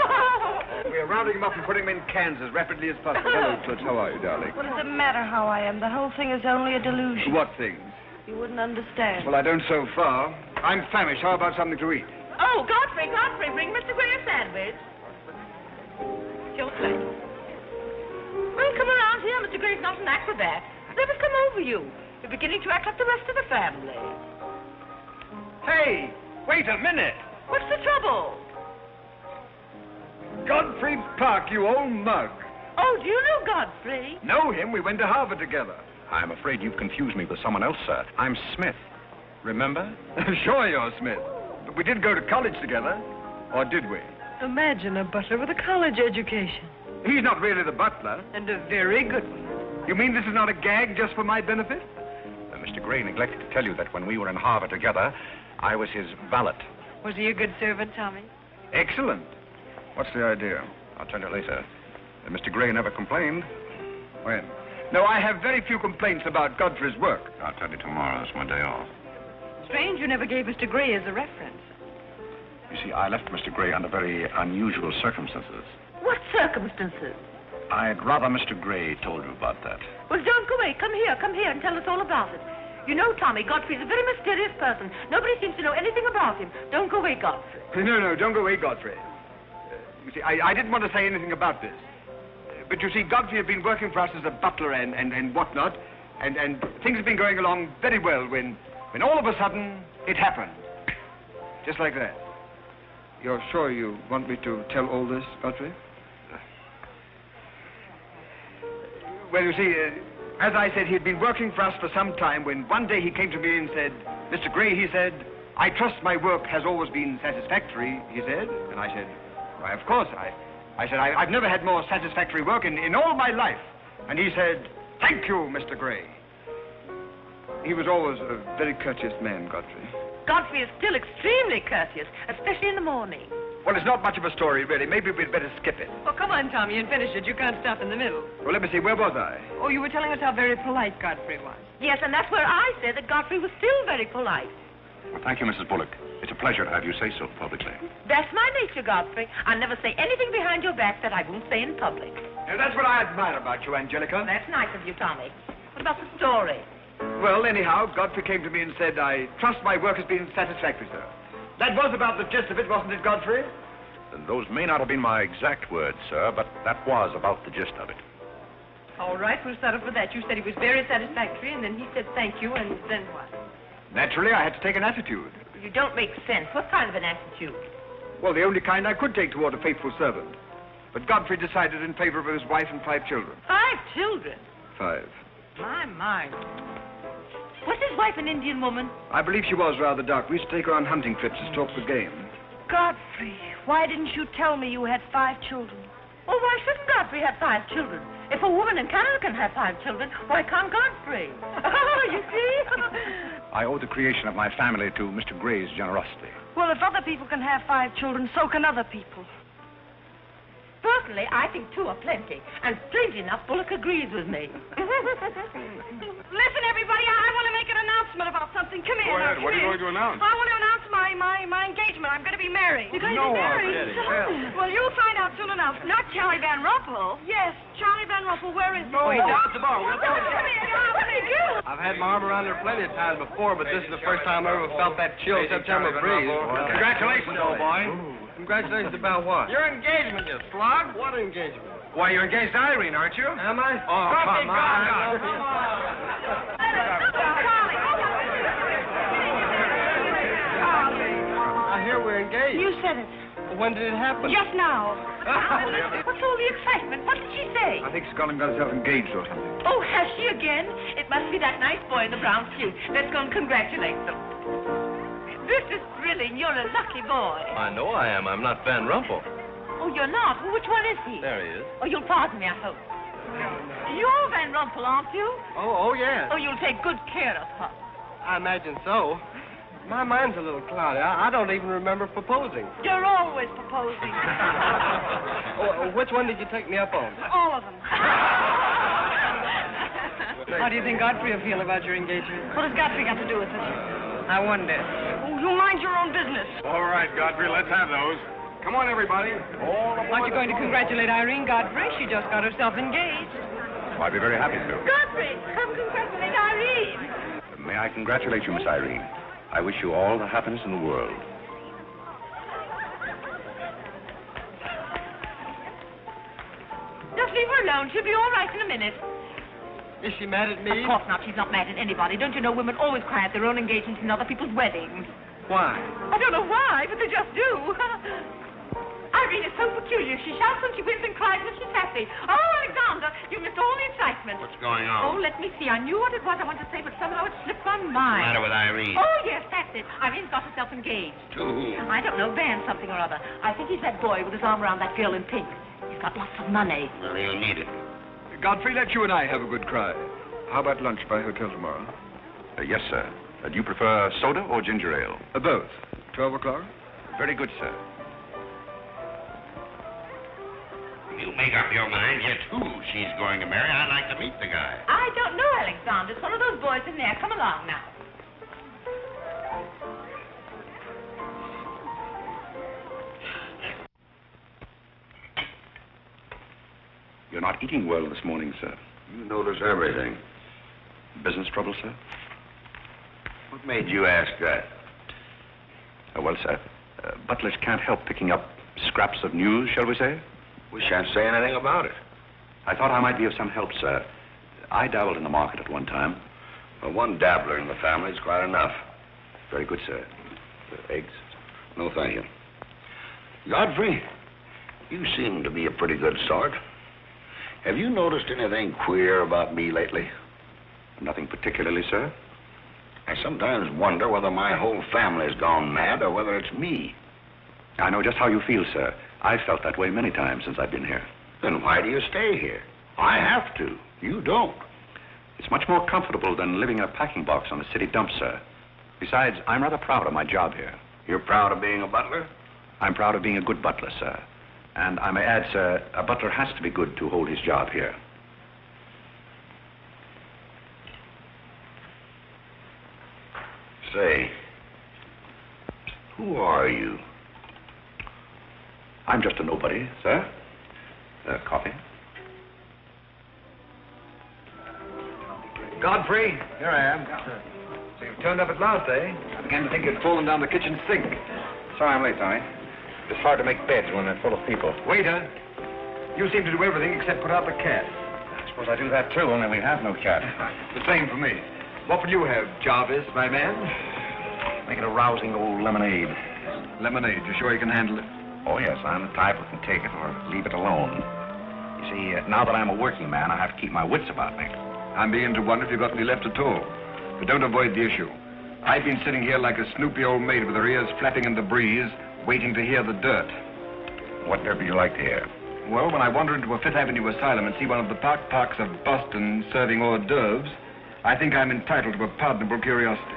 We're rounding them up and putting them in cans as rapidly as possible. Hello, Toots. How are you, darling? What does it matter how I am? The whole thing is only a delusion. What things? You wouldn't understand. Well, I don't so far. I'm famished. How about something to eat? Oh, Godfrey, bring Mr. Gray a sandwich. Your plate. Well, come around here. Mr. Gray's not an acrobat. Let us come over you. You're beginning to act like the rest of the family. Hey, wait a minute. What's the trouble? Godfrey Park, you old mug. Oh, do you know Godfrey? Know him? We went to Harvard together. I'm afraid you've confused me with someone else, sir. I'm Smith. Remember? Sure you're Smith. But we did go to college together. Or did we? Imagine a butler with a college education. He's not really the butler. And a very good one. You mean this is not a gag just for my benefit? Mr. Gray neglected to tell you that when we were in Harvard together, I was his valet. Was he a good servant, Tommy? Excellent. What's the idea? I'll tell you later. Mr. Gray never complained. When? No, I have very few complaints about Godfrey's work. I'll tell you tomorrow. It's my day off. Strange you never gave Mr. Gray as a reference. You see, I left Mr. Gray under very unusual circumstances. What circumstances? I'd rather Mr. Gray told you about that. Well, don't go away. Come here and tell us all about it. You know, Tommy, Godfrey's a very mysterious person. Nobody seems to know anything about him. Don't go away, Godfrey. No, don't go away, Godfrey. You see, I didn't want to say anything about this. But you see, Godfrey had been working for us as a butler and whatnot, and things have been going along very well when all of a sudden it happened. Just like that. You're sure you want me to tell all this, Godfrey? Well, you see, as I said, he'd been working for us for some time when one day he came to me and said, Mr. Gray, he said, I trust my work has always been satisfactory, he said. And I said, why, of course. I said, I've never had more satisfactory work in all my life. And he said, thank you, Mr. Gray. He was always a very courteous man, Godfrey. Godfrey is still extremely courteous, especially in the morning. Well, it's not much of a story, really. Maybe we'd better skip it. Oh, come on, Tommy, and finish it. You can't stop in the middle. Well, let me see. Where was I? Oh, you were telling us how very polite Godfrey was. Yes, and that's where I said that Godfrey was still very polite. Well, thank you, Mrs. Bullock. It's a pleasure to have you say so publicly. That's my nature, Godfrey. I never say anything behind your back that I won't say in public. Now, that's what I admire about you, Angelica. That's nice of you, Tommy. What about the story? Well, anyhow, Godfrey came to me and said, I trust my work has been satisfactory, sir. That was about the gist of it, wasn't it, Godfrey? Those may not have been my exact words, sir, but that was about the gist of it. All right, we'll settle for that. You said he was very satisfactory, and then he said thank you, and then what? Naturally, I had to take an attitude. You don't make sense. What kind of an attitude? Well, the only kind I could take toward a faithful servant. But Godfrey decided in favor of his wife and 5 children. 5 children? 5. My. Was his wife an Indian woman? I believe she was rather dark. We used to take her on hunting trips to stalk the game. Godfrey, why didn't you tell me you had 5 children? Oh, why shouldn't Godfrey have 5 children? If a woman in Canada can have 5 children, why can't Godfrey? You see? I owe the creation of my family to Mr. Gray's generosity. Well, if other people can have 5 children, so can other people. Personally, I think 2 are plenty. And strangely enough, Bullock agrees with me. Listen, everybody, I want to make an announcement about something. Come here. Go ahead. What are you going to announce? I want to announce my engagement. I'm going to be married. You're going to be married? Well, you'll find out soon enough. Not Charlie Van Rumpel. Yes, Charlie Van Rumpel. Where is he? Oh, he's down at the bar. Come here. What did he do? I've had my arm around her plenty of times before, but this is the first time I ever felt that chill September breeze. Congratulations, old boy. Congratulations about what? Your engagement, you slug. What engagement? Why, you're engaged to Irene, aren't you? Am I? Oh, come on. I hear we're engaged. You said it. Well, when did it happen? Just now. What's all the excitement? What did she say? I think she's gone and got herself engaged or something. Oh, has she again? It must be that nice boy in the brown suit. Let's go and congratulate them. This is thrilling. You're a lucky boy. I know I am. I'm not Van Rumpel. Oh, you're not? Well, which one is he? There he is. Oh, you'll pardon me, I hope. You're Van Rumpel, aren't you? Oh, yes. Oh, you'll take good care of her. I imagine so. My mind's a little cloudy. I don't even remember proposing. You're always proposing. Which one did you take me up on? All of them. How do you think Godfrey will feel about your engagement? What has Godfrey got to do with it? I wonder. Oh, you mind your own business. All right, Godfrey, let's have those. Come on, everybody. Aren't you going to congratulate Irene Godfrey? She just got herself engaged. I'd be very happy to. Godfrey, come congratulate Irene. May I congratulate you, Miss Irene? I wish you all the happiness in the world. Just leave her alone. She'll be all right in a minute. Is she mad at me? Of course not. She's not mad at anybody. Don't you know women always cry at their own engagements and other people's weddings? Why? I don't know why, but they just do. Irene is so peculiar. She shouts when she wins and cries when she's happy. Oh, Alexander, you missed all the excitement. What's going Oh, on? let me see. I knew what it was I wanted to say, but somehow it slipped my What's the mind. matter with Irene? Oh, yes, that's it. Irene's got herself engaged. To who? I don't know, Van something or other. I think he's that boy with his arm around that girl in pink. He's got lots of money. Well, he'll need it. Godfrey, let you and I have a good cry. How about lunch by hotel tomorrow? Yes, sir. Do you prefer soda or ginger ale? Both. 12 o'clock? Very good, sir. You make up your mind yet who she's going to marry. I'd like to meet the guy. I don't know, Alexander. It's one of those boys in there. Come along now. You're not eating well this morning, sir. You notice everything. Business trouble, sir? What made you ask that? Well, sir, butlers can't help picking up scraps of news, shall we say? We shan't say anything about it. I thought I might be of some help, sir. I dabbled in the market at one time. Well, one dabbler in the family is quite enough. Very good, sir. Eggs? No, thank you. Godfrey, you seem to be a pretty good sort. Have you noticed anything queer about me lately? Nothing particularly, sir. I sometimes wonder whether my whole family's gone mad or whether it's me. I know just how you feel, sir. I've felt that way many times since I've been here. Then why do you stay here? I have to. You don't. It's much more comfortable than living in a packing box on a city dump, sir. Besides, I'm rather proud of my job here. You're proud of being a butler? I'm proud of being a good butler, sir. And I may add, sir, a butler has to be good to hold his job here. Say, who are you? I'm just a nobody, sir. Coffee. Godfrey, here I am. So you've turned up at last, eh? I began to think you'd fallen down the kitchen sink. Sorry I'm late, Tommy. It's hard to make beds when they're full of people. Waiter, you seem to do everything except put out the cat. I suppose I do that too, only we have no cat. The same for me. What will you have, Jarvis, my man? Make it a rousing old lemonade. Lemonade. You sure you can handle it? Oh, yes, I'm the type who can take it or leave it alone. You see, now that I'm a working man, I have to keep my wits about me. I'm beginning to wonder if you've got any left at all. But don't avoid the issue. I've been sitting here like a snoopy old maid with her ears flapping in the breeze, waiting to hear the dirt. What dirt would you like to hear? Well, when I wander into a Fifth Avenue asylum and see one of the parks of Boston serving hors d'oeuvres, I think I'm entitled to a pardonable curiosity.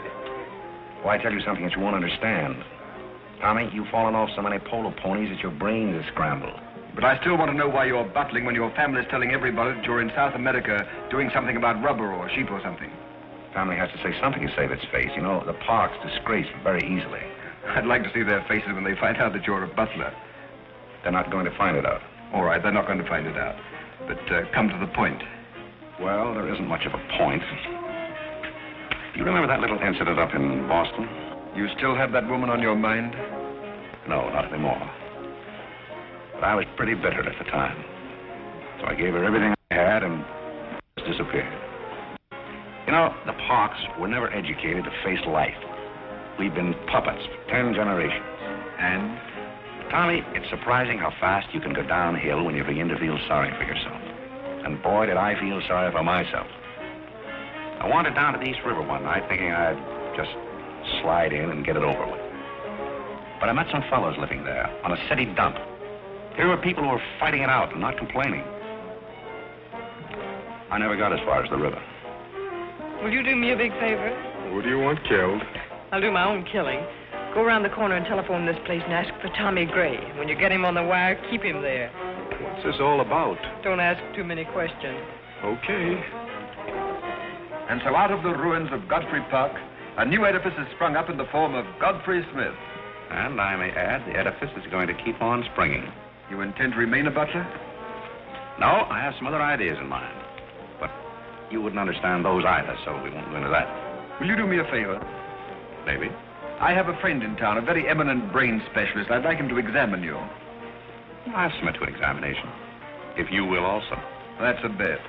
Well, I tell you something that you won't understand. Tommy, you've fallen off so many polo ponies that your brains are scrambled. But I still want to know why you're bustling when your family's telling everybody that you're in South America doing something about rubber or sheep or something. Family has to say something to save its face. You know, the park's disgraced very easily. I'd like to see their faces when they find out that you're a butler. They're not going to find it out. All right, they're not going to find it out. But come to the point. Well, there isn't much of a point. Do you remember that little incident up in Boston? You still have that woman on your mind? No, not anymore. But I was pretty bitter at the time. So I gave her everything I had and just disappeared. You know, the Parks were never educated to face life. We've been puppets for 10 generations. And? Tommy, it's surprising how fast you can go downhill when you begin to feel sorry for yourself. And boy, did I feel sorry for myself. I wandered down to the East River one night thinking I'd just slide in and get it over with. But I met some fellows living there on a city dump. Here were people who were fighting it out and not complaining. I never got as far as the river. Will you do me a big favor? Who do you want killed? I'll do my own killing. Go around the corner and telephone this place and ask for Tommy Gray. When you get him on the wire, keep him there. What's this all about? Don't ask too many questions. Okay. And so out of the ruins of Godfrey Park, a new edifice has sprung up in the form of Godfrey Smith. And I may add, the edifice is going to keep on springing. You intend to remain a butler? No, I have some other ideas in mind. But you wouldn't understand those either, so we won't go into that. Will you do me a favor? Maybe. I have a friend in town, a very eminent brain specialist. I'd like him to examine you. I'll submit to an examination. If you will also. That's a bet.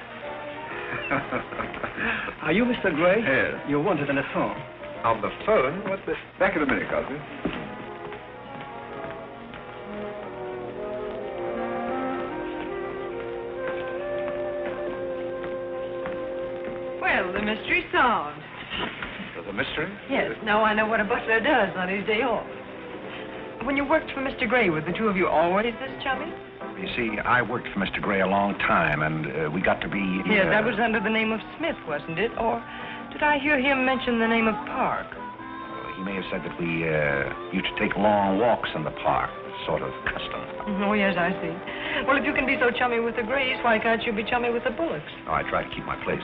Are you Mr. Gray? Yes. You're wanted on the phone. On the phone? What's this? Back in a minute, Godfrey. Well, the mystery's solved. The mystery? Yes, now I know what a butler does on his day off. When you worked for Mr. Gray, were the two of you always this chummy? You see, I worked for Mr. Gray a long time, and we got to be... Yes, that was under the name of Smith, wasn't it? Or did I hear him mention the name of Park? He may have said that we used to take long walks in the park, sort of custom. Oh, yes, I see. Well, if you can be so chummy with the Grays, why can't you be chummy with the Bullocks? Oh, I try to keep my place.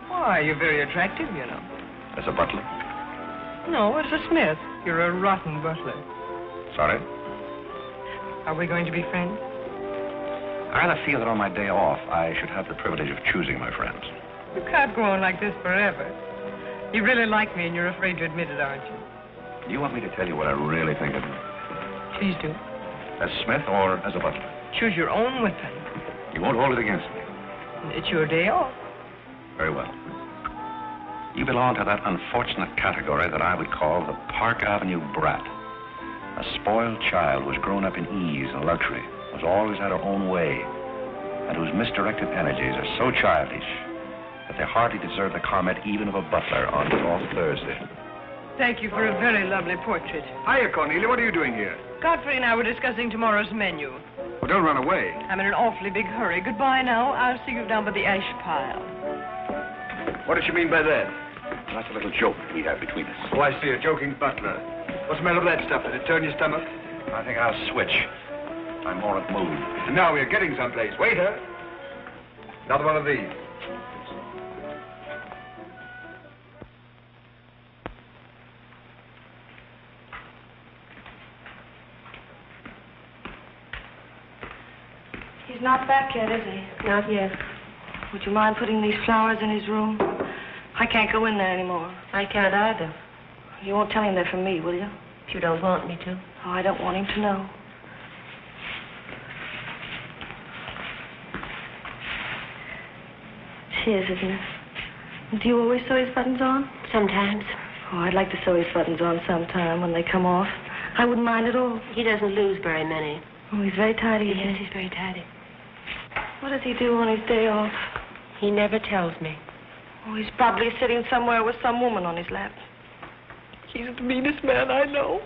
Why, you're very attractive, you know. As a butler? No, as a Smith. You're a rotten butler. Sorry? Are we going to be friends? I rather feel that on my day off, I should have the privilege of choosing my friends. You can't go on like this forever. You really like me, and you're afraid to admit it, aren't you? Do you want me to tell you what I really think of you? Please do. As Smith or as a butler? Choose your own weapon. You won't hold it against me. It's your day off. Very well. You belong to that unfortunate category that I would call the Park Avenue brat. A spoiled child who has grown up in ease and luxury, who's always had her own way, and whose misdirected energies are so childish that they hardly deserve the comment even of a butler on off Thursday. Thank you for a very lovely portrait. Hiya, Cornelia. What are you doing here? Godfrey and I were discussing tomorrow's menu. Well, don't run away. I'm in an awfully big hurry. Goodbye now. I'll see you down by the ash pile. What does she mean by that? That's a little joke we have between us. Oh, I see. A joking butler. What's the matter with that stuff? Did it turn your stomach? I think I'll switch. I'm more at mood. And now we're getting someplace. Waiter. Another one of these. He's not back yet, is he? Not yet. Would you mind putting these flowers in his room? I can't go in there anymore. I can't either. You won't tell him they're from me, will you? If you don't want me to. Oh, I don't want him to know. It's his, isn't it? Do you always sew his buttons on? Sometimes. Oh, I'd like to sew his buttons on sometime when they come off. I wouldn't mind at all. He doesn't lose very many. Oh, he's very tidy, isn't Yes, he? he's very tidy. What does he do on his day off? He never tells me. Oh, he's probably sitting somewhere with some woman on his lap. He's the meanest man I know.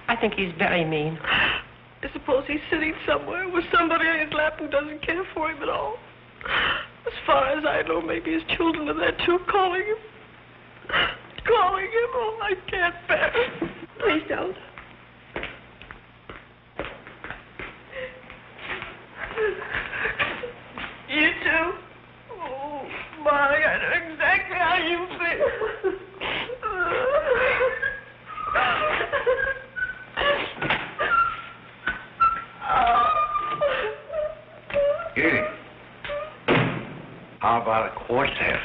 I think he's very mean. I suppose he's sitting somewhere with somebody on his lap who doesn't care for him at all. As far as I know, maybe his children are there too, calling him. Calling him. Oh, I can't bear it. Please don't. Here. How about a quartet?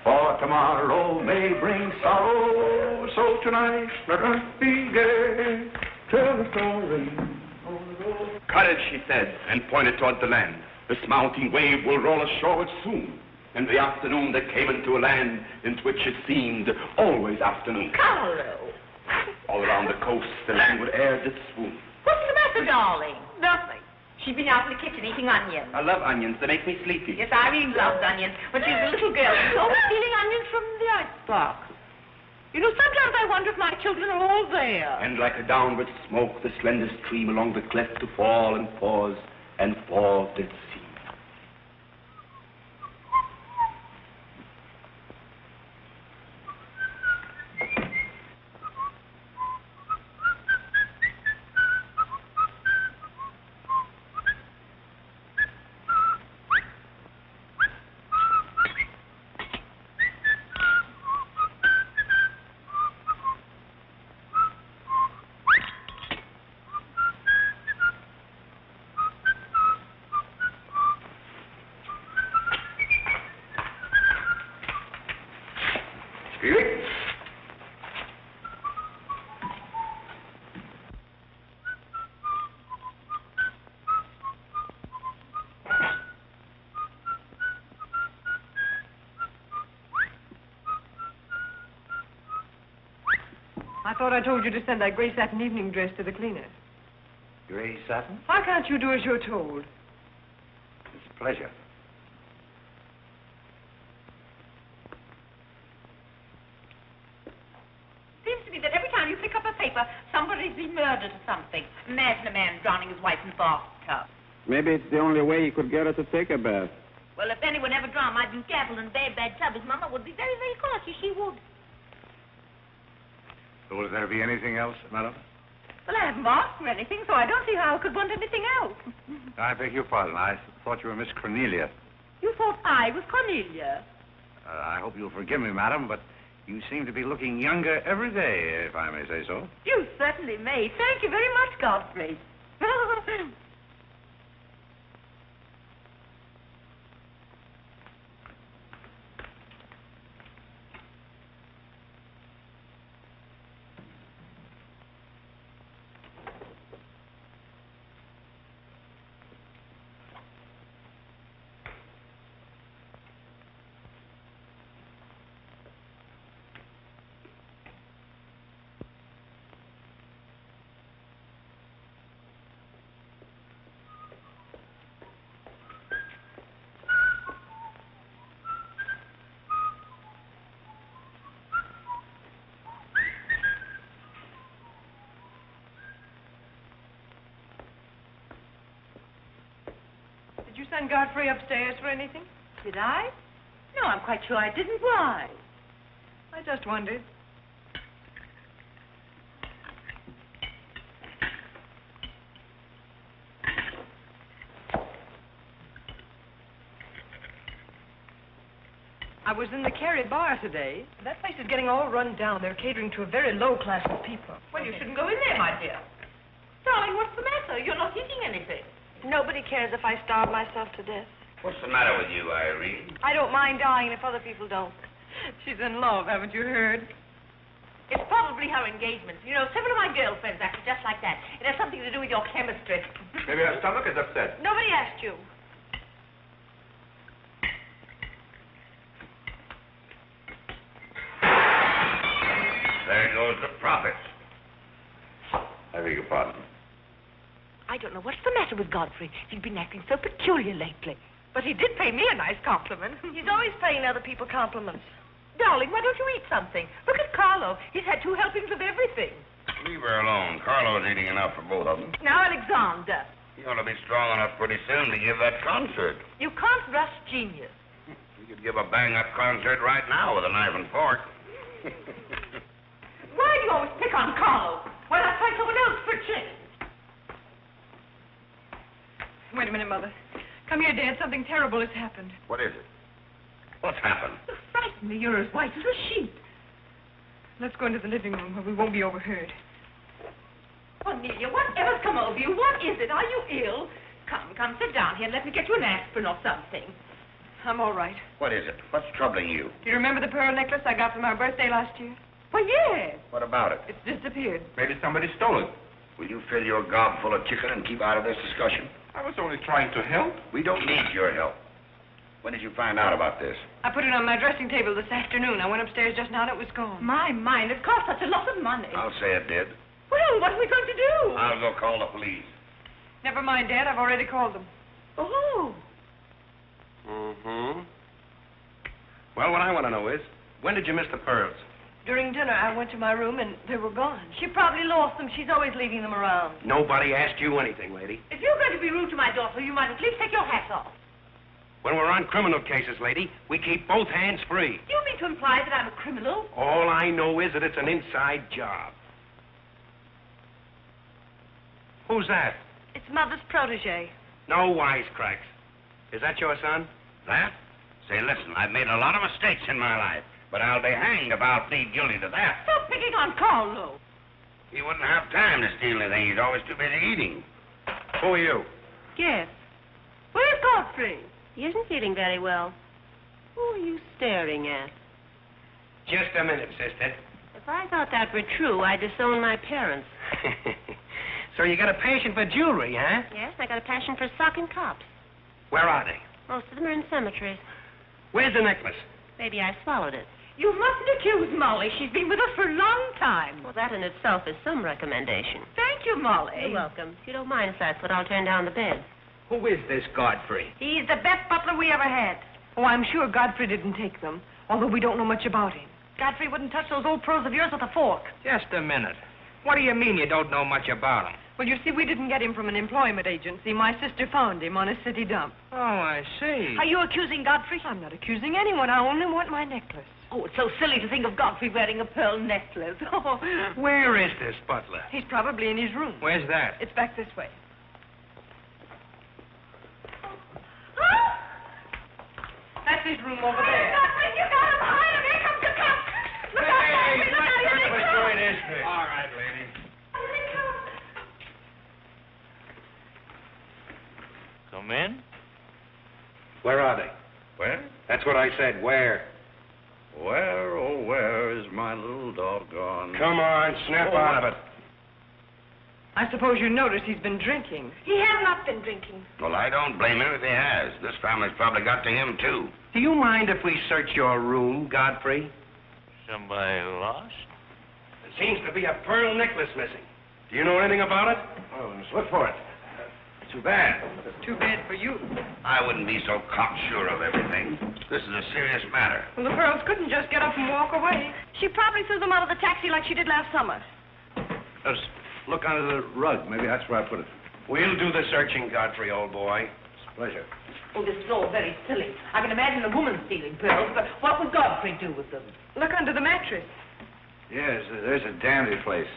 For tomorrow may bring sorrow, so tonight let us be gay. Tell the story. Courage, she said, and pointed toward the land. This mounting wave will roll us shoreward soon. In the afternoon they came into a land into which it seemed always afternoon. Carlo. All around the coast the languid air did swoon. What's the matter, darling? Nothing. She's been out in the kitchen eating onions. I love onions. They make me sleepy. Yes, Irene loves onions. When she was a little girl, she was always stealing onions from the icebox. You know, sometimes I wonder if my children are all there. And like a downward smoke, the slender stream along the cleft to fall and pause, and fall did seem. I thought I told you to send that gray satin evening dress to the cleaner. Gray satin? Why can't you do as you're told? It's a pleasure. Seems to me that every time you pick up a paper, somebody's been murdered or something. Imagine a man drowning his wife in the bathtub. Maybe it's the only way he could get her to take a bath. Well, if anyone ever drowned my Duke Apple in a very bad tub, his mama would be very, very cautious. She would. Will there be anything else, madam? Well, I haven't asked for anything, so I don't see how I could want anything else. I beg your pardon. I thought you were Miss Cornelia. You thought I was Cornelia? I hope you'll forgive me, madam, but you seem to be looking younger every day, if I may say so. You certainly may. Thank you very much, Godfrey. Did you send Godfrey upstairs for anything? Did I? No, I'm quite sure I didn't. Why? I just wondered. I was in the Carey bar today. That place is getting all run down. They're catering to a very low class of people. Well, you shouldn't go in there, my dear. Darling, what's the matter? You're not eating anything. Nobody cares if I starve myself to death. What's the matter with you, Irene? I don't mind dying if other people don't. She's in love, haven't you heard? It's probably her engagement. You know, several of my girlfriends acted just like that. It has something to do with your chemistry. Maybe her stomach is upset. Nobody asked you. There goes the profits. I beg your pardon. I don't know what's the matter with Godfrey. He's been acting so peculiar lately. But he did pay me a nice compliment. He's always paying other people compliments. Darling, why don't you eat something? Look at Carlo. He's had 2 helpings of everything. Leave her alone. Carlo's eating enough for both of them. Now, Alexander. You ought to be strong enough pretty soon to give that concert. You can't rush genius. You could give a bang-up concert right now with a knife and fork. Why do you always pick on Carlo? Why not try someone else for a change? Wait a minute, Mother. Come here, Dad. Something terrible has happened. What is it? What's happened? You frighten me. You're as white as a sheet. Let's go into the living room where we won't be overheard. Cornelia, whatever's come over you? What is it? Are you ill? Come, sit down here and let me get you an aspirin or something. I'm all right. What is it? What's troubling you? Do you remember the pearl necklace I got for my birthday last year? Well, yes. What about it? It's disappeared. Maybe somebody stole it. Will you fill your gob full of chicken and keep out of this discussion? I was only trying to help. We don't need your help. When did you find out about this? I put it on my dressing table this afternoon. I went upstairs just now and it was gone. My mind, it cost such a lot of money. I'll say it did. Well, what are we going to do? I'll go call the police. Never mind, Dad. I've already called them. Oh. Mm-hmm. Well, what I want to know is, when did you miss the pearls? During dinner, I went to my room and they were gone. She probably lost them. She's always leaving them around. Nobody asked you anything, lady. If you're going to be rude to my daughter, you might at least take your hat off. When we're on criminal cases, lady, we keep both hands free. Do you mean to imply that I'm a criminal? All I know is that it's an inside job. Who's that? It's Mother's protege. No wisecracks. Is that your son? That? Say, listen, I've made a lot of mistakes in my life, but I'll be hanged if I'll plead guilty to that. Stop picking on Carlo. He wouldn't have time to steal anything. He's always too busy eating. Who are you? Yes. Where's Godfrey? He isn't feeling very well. Who are you staring at? Just a minute, sister. If I thought that were true, I'd disown my parents. So you got a passion for jewelry, huh? Yes, I got a passion for socking cops. Where are they? Most of them are in cemeteries. Where's the necklace? Maybe I swallowed it. You mustn't accuse Molly. She's been with us for a long time. Well, that in itself is some recommendation. Thank you, Molly. You're welcome. If you don't mind, if that's what, I'll turn down the bed. Who is this Godfrey? He's the best butler we ever had. Oh, I'm sure Godfrey didn't take them, although we don't know much about him. Godfrey wouldn't touch those old pearls of yours with a fork. Just a minute. What do you mean you don't know much about him? Well, you see, we didn't get him from an employment agency. My sister found him on a city dump. Oh, I see. Are you accusing Godfrey? I'm not accusing anyone. I only want my necklace. Oh, it's so silly to think of Godfrey wearing a pearl necklace. Oh. Where is this butler? He's probably in his room. Where's that? It's back this way. That's his room over there. Godfrey, you got him behind him. Here comes the cop. Look out, Godfrey. Look out. Here they come. All right, lady. Here they come. Come in. Where are they? Where? That's what I said. Where? Where, oh, where is my little doggone? Come on, snap out of it. I suppose you noticed he's been drinking. He has not been drinking. Well, I don't blame him if he has. This family's probably got to him, too. Do you mind if we search your room, Godfrey? Somebody lost? There seems to be a pearl necklace missing. Do you know anything about it? Oh, let's look for it. Too bad. Too bad for you. I wouldn't be so cocksure of everything. This is a serious matter. Well, the pearls couldn't just get up and walk away. She probably threw them out of the taxi like she did last summer. Let's look under the rug. Maybe that's where I put it. We'll do the searching, Godfrey, old boy. It's a pleasure. Oh, this is all very silly. I can imagine a woman stealing pearls, but what would Godfrey do with them? Look under the mattress. Yes, there's a dandy place.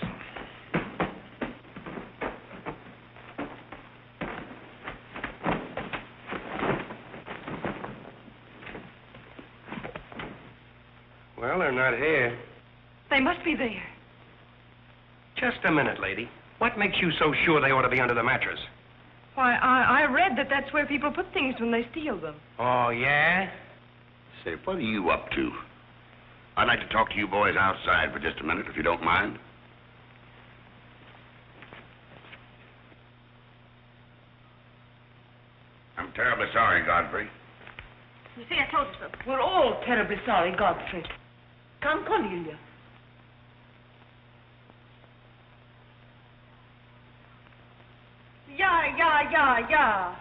Well, they're not here. They must be there. Just a minute, lady. What makes you so sure they ought to be under the mattress? Why, I read that that's where people put things when they steal them. Oh, yeah? Say, what are you up to? I'd like to talk to you boys outside for just a minute, if you don't mind. I'm terribly sorry, Godfrey. You see, I told you so. We're all terribly sorry, Godfrey. Come, Cornelia. Yeah.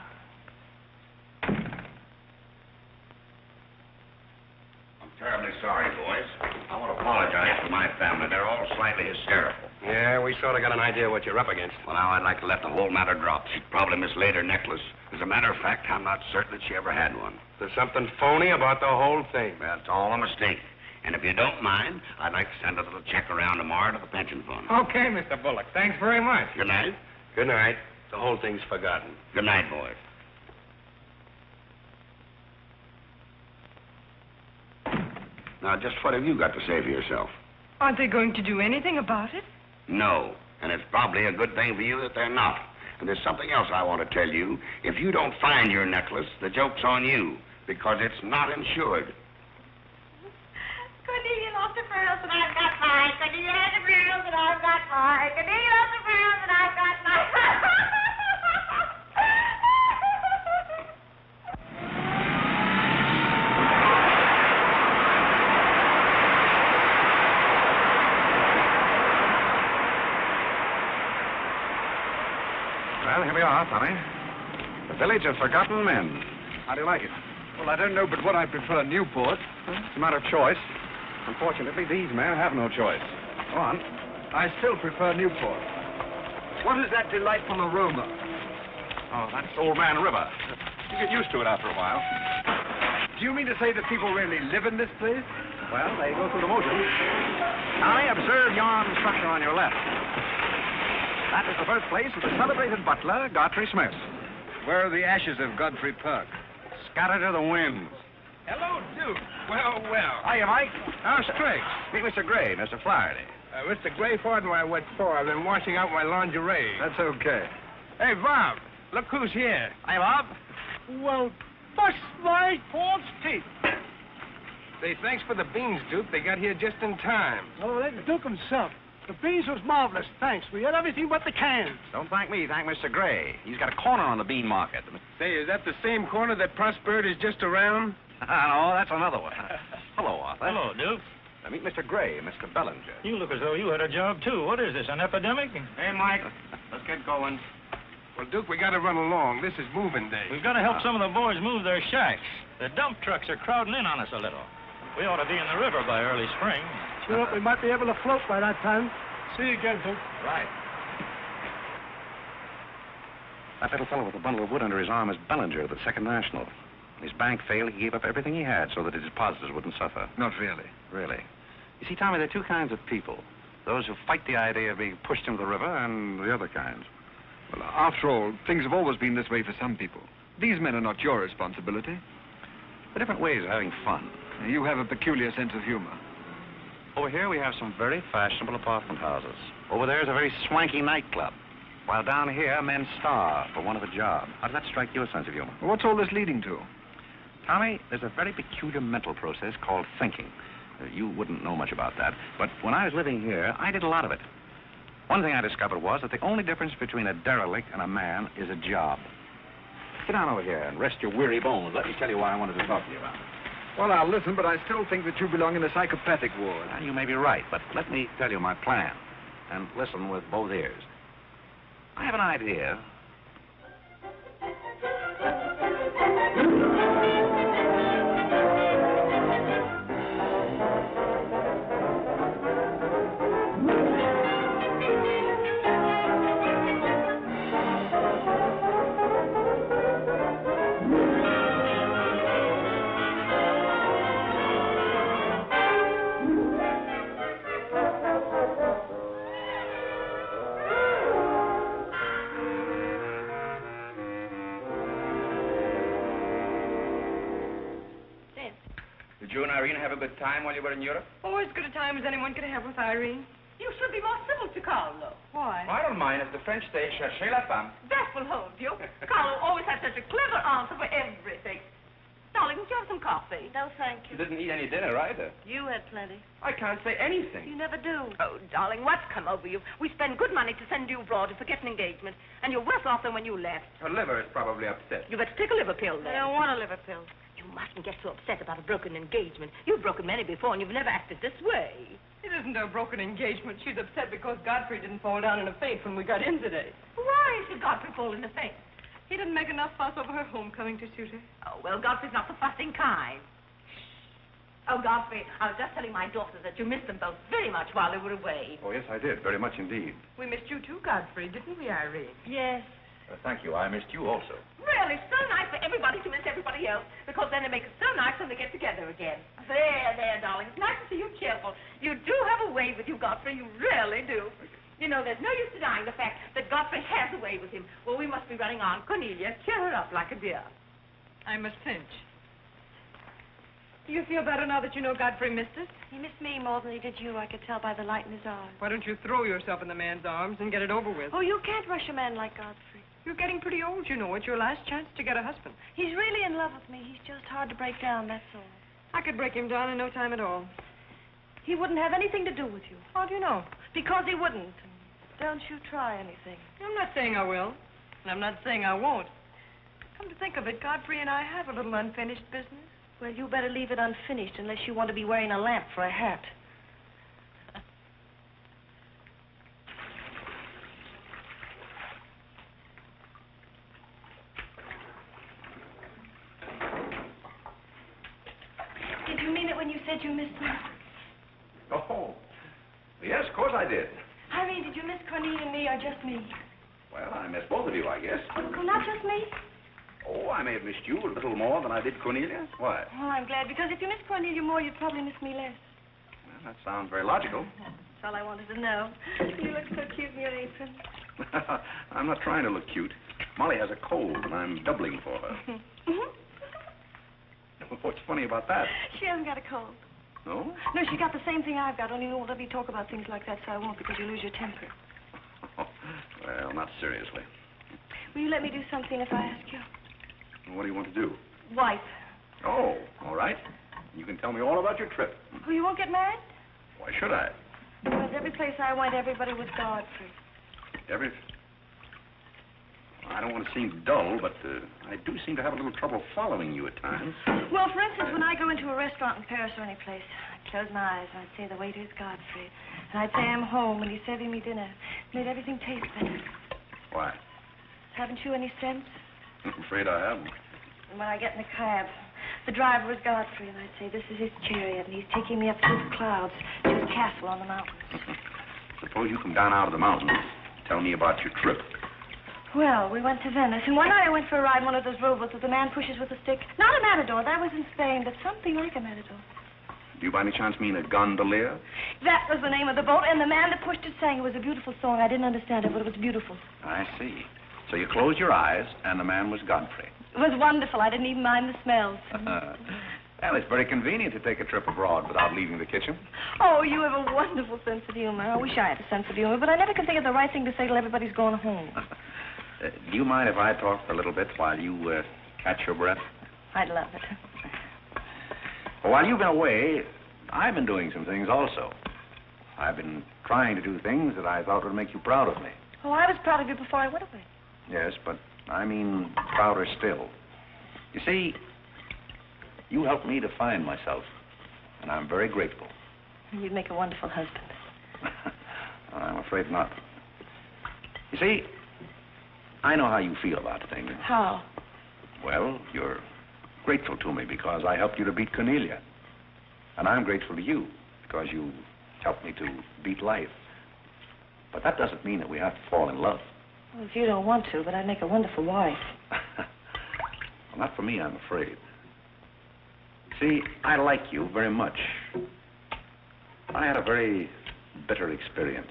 I'm terribly sorry, boys. I want to apologize to my family. They're all slightly hysterical. Yeah, we sort of got an idea what you're up against. Well, now I'd like to let the whole matter drop. She probably mislaid her necklace. As a matter of fact, I'm not certain that she ever had one. There's something phony about the whole thing. That's all a mistake. And if you don't mind, I'd like to send a little check around tomorrow to the pension fund. Okay, Mr. Bullock. Thanks very much. Good night. Good night. The whole thing's forgotten. Good night, boys. Now, just what have you got to say for yourself? Aren't they going to do anything about it? No, and it's probably a good thing for you that they're not. And there's something else I want to tell you. If you don't find your necklace, the joke's on you, because it's not insured. Cornelia lost her pearls and I've got mine. Cornelia has her pearls and I've got mine. Cornelia lost her pearls and I've got mine. Well, here we are, Tommy. The Village of Forgotten Men. How do you like it? Well, I don't know but what I prefer Newport. It's a matter of choice. Unfortunately, these men have no choice. Go on. I still prefer Newport. What is that delightful aroma? Oh, that's Old Man River. You get used to it after a while. Do you mean to say that people really live in this place? Well, they go through the motions. Tommy, observe yon structure on your left. That is the birthplace of the celebrated butler, Godfrey Smith. Where are the ashes of Godfrey Park? Scattered to the winds. Hello, Duke. Well, well. Hiya, Mike. How's tricks? Meet Mr. Gray, Mr. Flaherty. Mr. Gray, pardon my wet floor. I've been washing out my lingerie. That's okay. Hey, Bob, look who's here. Hiya, Bob. Well, bust my false teeth. Say, thanks for the beans, Duke. They got here just in time. Oh, that's Duke himself. The beans was marvelous, thanks. We had everything but the cans. Don't thank me, thank Mr. Gray. He's got a corner on the bean market. Say, is that the same corner that Prosperity is just around? No, that's another one. Hello, Arthur. Hello, Duke. Now, meet Mr. Gray, Mr. Bellinger. You look as though you had a job, too. What is this, an epidemic? Hey, Mike. Let's get going. Well, Duke, we got to run along. This is moving day. We've got to help some of the boys move their shacks. The dump trucks are crowding in on us a little. We ought to be in the river by early spring. Sure, we might be able to float by that time. See you again, Duke. Right. That little fellow with the bundle of wood under his arm is Bellinger of the Second National. His bank failed. He gave up everything he had so that his depositors wouldn't suffer. Not really. Really. You see, Tommy, there are two kinds of people. Those who fight the idea of being pushed into the river and the other kinds. Well, after all, things have always been this way for some people. These men are not your responsibility. They're different ways of having fun. You have a peculiar sense of humor. Over here we have some very fashionable apartment houses. Over there is a very swanky nightclub. While down here, men starve for want of a job. How does that strike your sense of humor? What's all this leading to? Tommy, there's a very peculiar mental process called thinking. You wouldn't know much about that. But when I was living here, I did a lot of it. One thing I discovered was that the only difference between a derelict and a man is a job. Sit down over here and rest your weary bones. Let me tell you why I wanted to talk to you about it. Well, I'll listen, but I still think that you belong in the psychopathic ward. Well, you may be right, but let me tell you my plan. And listen with both ears. I have an idea. Did you and Irene have a good time while you were in Europe? Oh, as good a time as anyone could have with Irene. You should be more civil to Carlo. Why? I don't mind. As the French say, cherchez la femme. That will hold you. Carlo always has such a clever answer for everything. Darling, would you have some coffee? No, thank You you. didn't eat any dinner either. You had plenty. I can't say anything. You never do. Oh, darling, what's come over you? We spend good money to send you abroad to forget an engagement, and you're worse off than when you left. Her liver is probably upset. You better take a liver pill I then. don't want a liver pill. You mustn't get so upset about a broken engagement. You've broken many before, and you've never acted this way. It isn't a broken engagement. She's upset because Godfrey didn't fall down in a faint when we got in today. Why should Godfrey fall in the face? He didn't make enough fuss over her homecoming to suit her. Oh, well, Godfrey's not the fussing kind. Oh, Godfrey, I was just telling my daughters that you missed them both very much while they were away. Oh, yes, I did. Very much indeed. We missed you too, Godfrey, didn't we, Irene? Yes. Thank you. I missed you also. Really, so nice for everybody to miss everybody else, because then it makes it so nice when they get together again. There, darling. It's nice to see you cheerful. You do have a way with you, Godfrey. You really do. You know, there's no use denying the fact that Godfrey has a way with him. Well, we must be running on. Cornelia, cheer her up like a dear. I'm Miss Finch. Do you feel better now that you know Godfrey missed us? He missed me more than he did you. I could tell by the light in his eyes. Why don't you throw yourself in the man's arms and get it over with? Oh, you can't rush a man like Godfrey. You're getting pretty old, you know. It's your last chance to get a husband. He's really in love with me. He's just hard to break down, that's all. I could break him down in no time at all. He wouldn't have anything to do with you. How do you know? Because he wouldn't. Don't you try anything. I'm not saying I will, and I'm not saying I won't. Come to think of it, Godfrey and I have a little unfinished business. Well, you better leave it unfinished unless you want to be wearing a lamp for a hat. Did you mean it when you said you missed me? Oh, yes, of course I did. I mean, did you miss Cornelia and me or just me? Well, I missed both of you, I guess. Oh, not just me? Oh, I may have missed you a little more than I did Cornelia. Why? Oh, I'm glad, because if you miss Cornelia more, you'd probably miss me less. Well, that sounds very logical. That's all I wanted to know. You look so cute in your apron. I'm not trying to look cute. Molly has a cold, and I'm doubling for her. What's funny about that? She hasn't got a cold. No? No, she got the same thing I've got, only you won't let me talk about things like that, so I won't, because you lose your temper. Well, not seriously. Will you let me do something if I ask you? What do you want to do? Wife. Oh, all right. You can tell me all about your trip. Oh, you won't get married? Why should I? Because every place I went, everybody was Godfrey. I don't want to seem dull, but I do seem to have a little trouble following you at times. Well, for instance, when I go into a restaurant in Paris or any place, I'd close my eyes and I'd say the waiter is Godfrey. And I'd say I'm home and he's serving me dinner. Made everything taste better. Why? Haven't you any sense? I'm afraid I haven't. And when I get in the cab, the driver was Godfrey, and I'd say, this is his chariot, and he's taking me up through the clouds to his castle on the mountains. Suppose you come down out of the mountains. Tell me about your trip. Well, we went to Venice, and one night I went for a ride in one of those rowboats that the man pushes with a stick. Not a matador, that was in Spain, but something like a matador. Do you by any chance mean a gondolier? That was the name of the boat, and the man that pushed it sang. It was a beautiful song. I didn't understand it, but it was beautiful. I see. So you closed your eyes, and the man was Godfrey. It was wonderful. I didn't even mind the smells. Well, it's very convenient to take a trip abroad without leaving the kitchen. Oh, you have a wonderful sense of humor. I wish I had a sense of humor, but I never can think of the right thing to say till everybody's going home. Do you mind if I talk for a little bit while you catch your breath? I'd love it. Well, while you've been away, I've been doing some things also. I've been trying to do things that I thought would make you proud of me. Oh, I was proud of you before I went away. Yes, but I mean prouder still. You see, you helped me to find myself, and I'm very grateful. You'd make a wonderful husband. I'm afraid not. You see, I know how you feel about things. How? Well, you're grateful to me because I helped you to beat Cornelia. And I'm grateful to you because you helped me to beat life. But that doesn't mean that we have to fall in love. Well, if you don't want to, but I'd make a wonderful wife. Well, not for me, I'm afraid. See, I like you very much. I had a very bitter experience.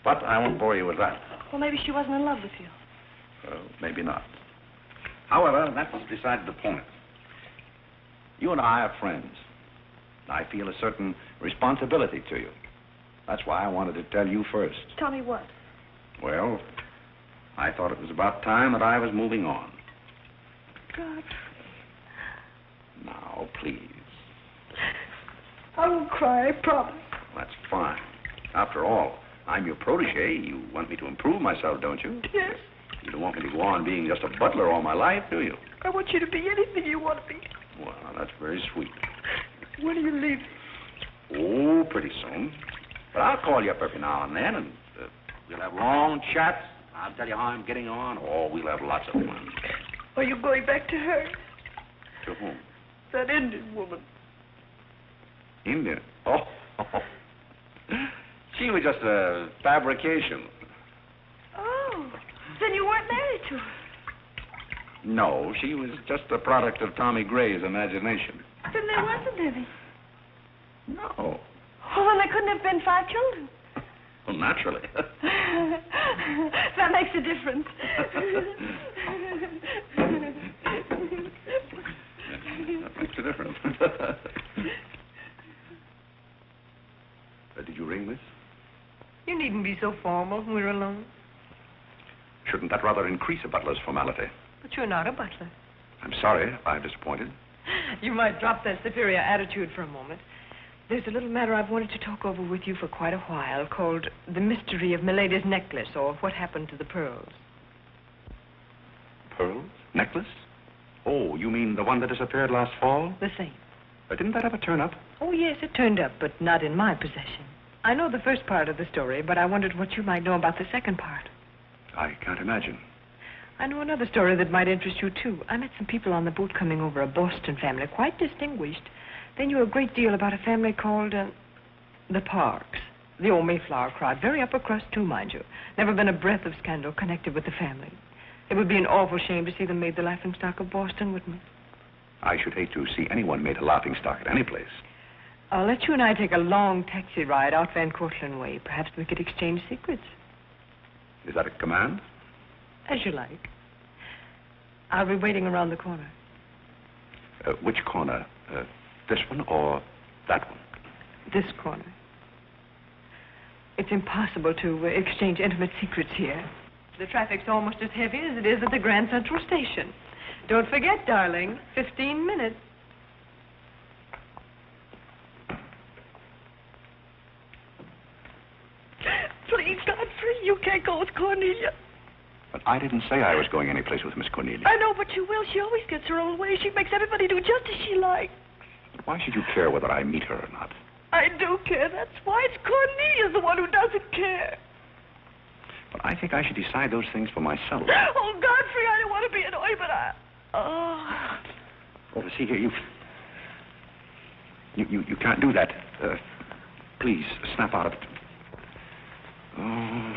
But I won't bore you with that. Well, maybe she wasn't in love with you. Well, maybe not. However, that's beside the point. You and I are friends. I feel a certain responsibility to you. That's why I wanted to tell you first. Tell me what? Well, I thought it was about time that I was moving on. God. Now, please. I won't cry, I promise. That's fine. After all, I'm your protege. You want me to improve myself, don't you? Yes. You don't want me to go on being just a butler all my life, do you? I want you to be anything you want to be. Well, that's very sweet. When are you leaving? Oh, pretty soon. But I'll call you up every now and then, and we'll have long chats. I'll tell you how I'm getting on. Oh, we'll have lots of fun. Are you going back to her? To whom? That Indian woman. Indian? Oh. She was just a fabrication. Oh. Then you weren't married to her. No, she was just a product of Tommy Gray's imagination. Then there wasn't any. No. Oh, and there couldn't have been 5 children. Well, naturally. That makes a difference. That makes a difference. Did you ring, miss? You needn't be so formal when we're alone. Shouldn't that rather increase a butler's formality? But you're not a butler. I'm sorry if I'm disappointed. You might drop that superior attitude for a moment. There's a little matter I've wanted to talk over with you for quite a while, called the mystery of Milady's necklace, or what happened to the pearls. Pearls? Necklace? Oh, you mean the one that disappeared last fall? The same. Didn't that ever turn up? Oh, yes, it turned up, but not in my possession. I know the first part of the story, but I wondered what you might know about the second part. I can't imagine. I know another story that might interest you, too. I met some people on the boat coming over, a Boston family, quite distinguished. They knew a great deal about a family called, the Parks. The old Mayflower crowd. Very upper crust, too, mind you. Never been a breath of scandal connected with the family. It would be an awful shame to see them made the laughingstock of Boston, wouldn't it? I should hate to see anyone made a laughingstock at any place. I'll let you and I take a long taxi ride out Van Cortlandt way. Perhaps we could exchange secrets. Is that a command? As you like. I'll be waiting around the corner. Which corner? This one or that one? This corner. It's impossible to exchange intimate secrets here. The traffic's almost as heavy as it is at the Grand Central Station. Don't forget, darling, 15 minutes. Please, Godfrey, you can't go with Cornelia. But I didn't say I was going anyplace with Miss Cornelia. I know, but you will. She always gets her own way. She makes everybody do just as she likes. Why should you care whether I meet her or not? I do care. That's why. It's Cornelia's the one who doesn't care. But I think I should decide those things for myself. Oh, Godfrey, I don't want to be annoyed, but I... Oh, see here, you can't do that. Please, snap out of it. Oh,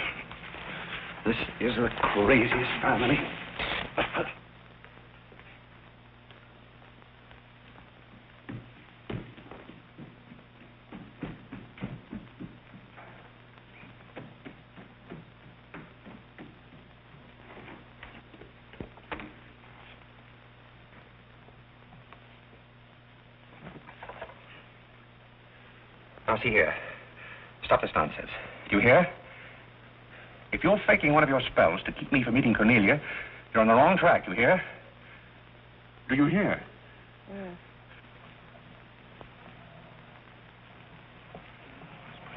this is the craziest family. Now, see here. Stop this nonsense. Do you hear? If you're faking one of your spells to keep me from meeting Cornelia, you're on the wrong track, you hear? Do you hear? Yeah.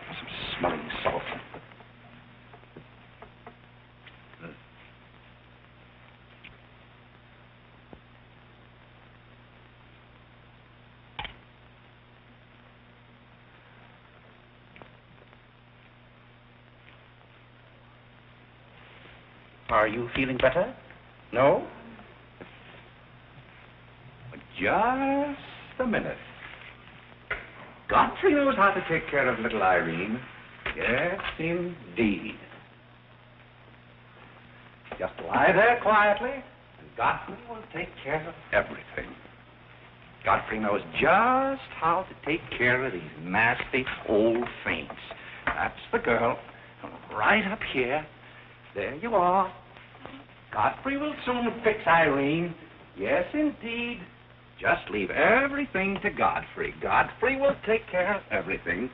Some smelling salt. Are you feeling better? No? Just a minute. Godfrey knows how to take care of little Irene. Yes, indeed. Just lie there quietly, and Godfrey will take care of everything. Godfrey knows just how to take care of these nasty old faints. That's the girl. Right up here. There you are. Godfrey will soon fix Irene. Yes, indeed. Just leave everything to Godfrey. Godfrey will take care of everything.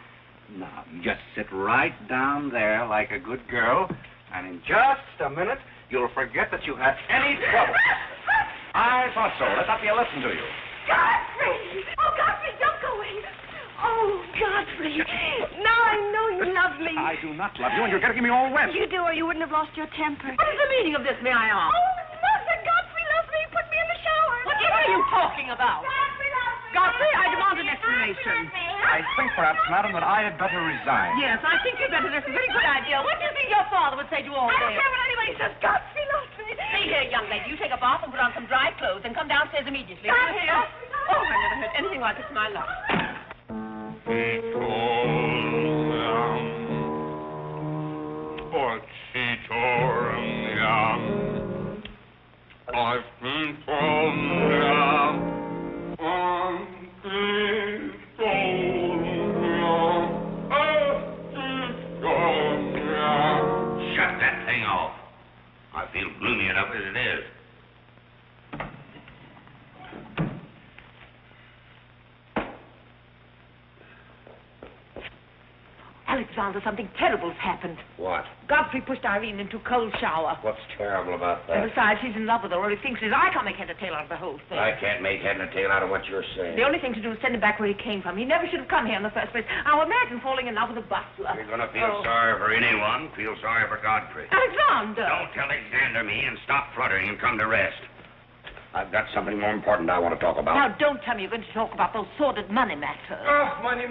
Now, you just sit right down there like a good girl, and in just a minute, you'll forget that you had any trouble. I thought so. Let that be a lesson to you. Godfrey! Oh, Godfrey, don't go away. Oh, Godfrey. Now I know you love me. I do not love you, and you're getting me all wet. You do, or you wouldn't have lost your temper. What is the meaning of this, may I ask? Oh, nothing. Godfrey loves me. Put me in the shower. What are you talking about? Godfrey loves me. Godfrey, I demand an explanation. I think perhaps, madam, that I had better resign. Yes, I think you'd better. That's a very good idea. What do you think your father would say to all I this? don't care what anybody says. Godfrey loves me. See here, young lady, you take a bath and put on some dry clothes and come downstairs immediately. Godfrey, You hear? Oh, I never heard anything like this in my life. I've been told Alexander, something terrible's happened. What? Godfrey pushed Irene into a cold shower. What's terrible about And that? besides, he's in love with her, or he thinks it is. I can't make head or tail out of the whole thing. I can't make head and tail out of what you're saying. The only thing to do is send him back where he came from. He never should have come here in the first place. Now imagine falling in love with a butler. You're going to feel sorry for anyone. Feel sorry for Godfrey. Alexander! Don't tell Alexander me and stop fluttering and come to rest. I've got something more important I want to talk about. Now, don't tell me you're going to talk about those sordid money matters. Oh, money.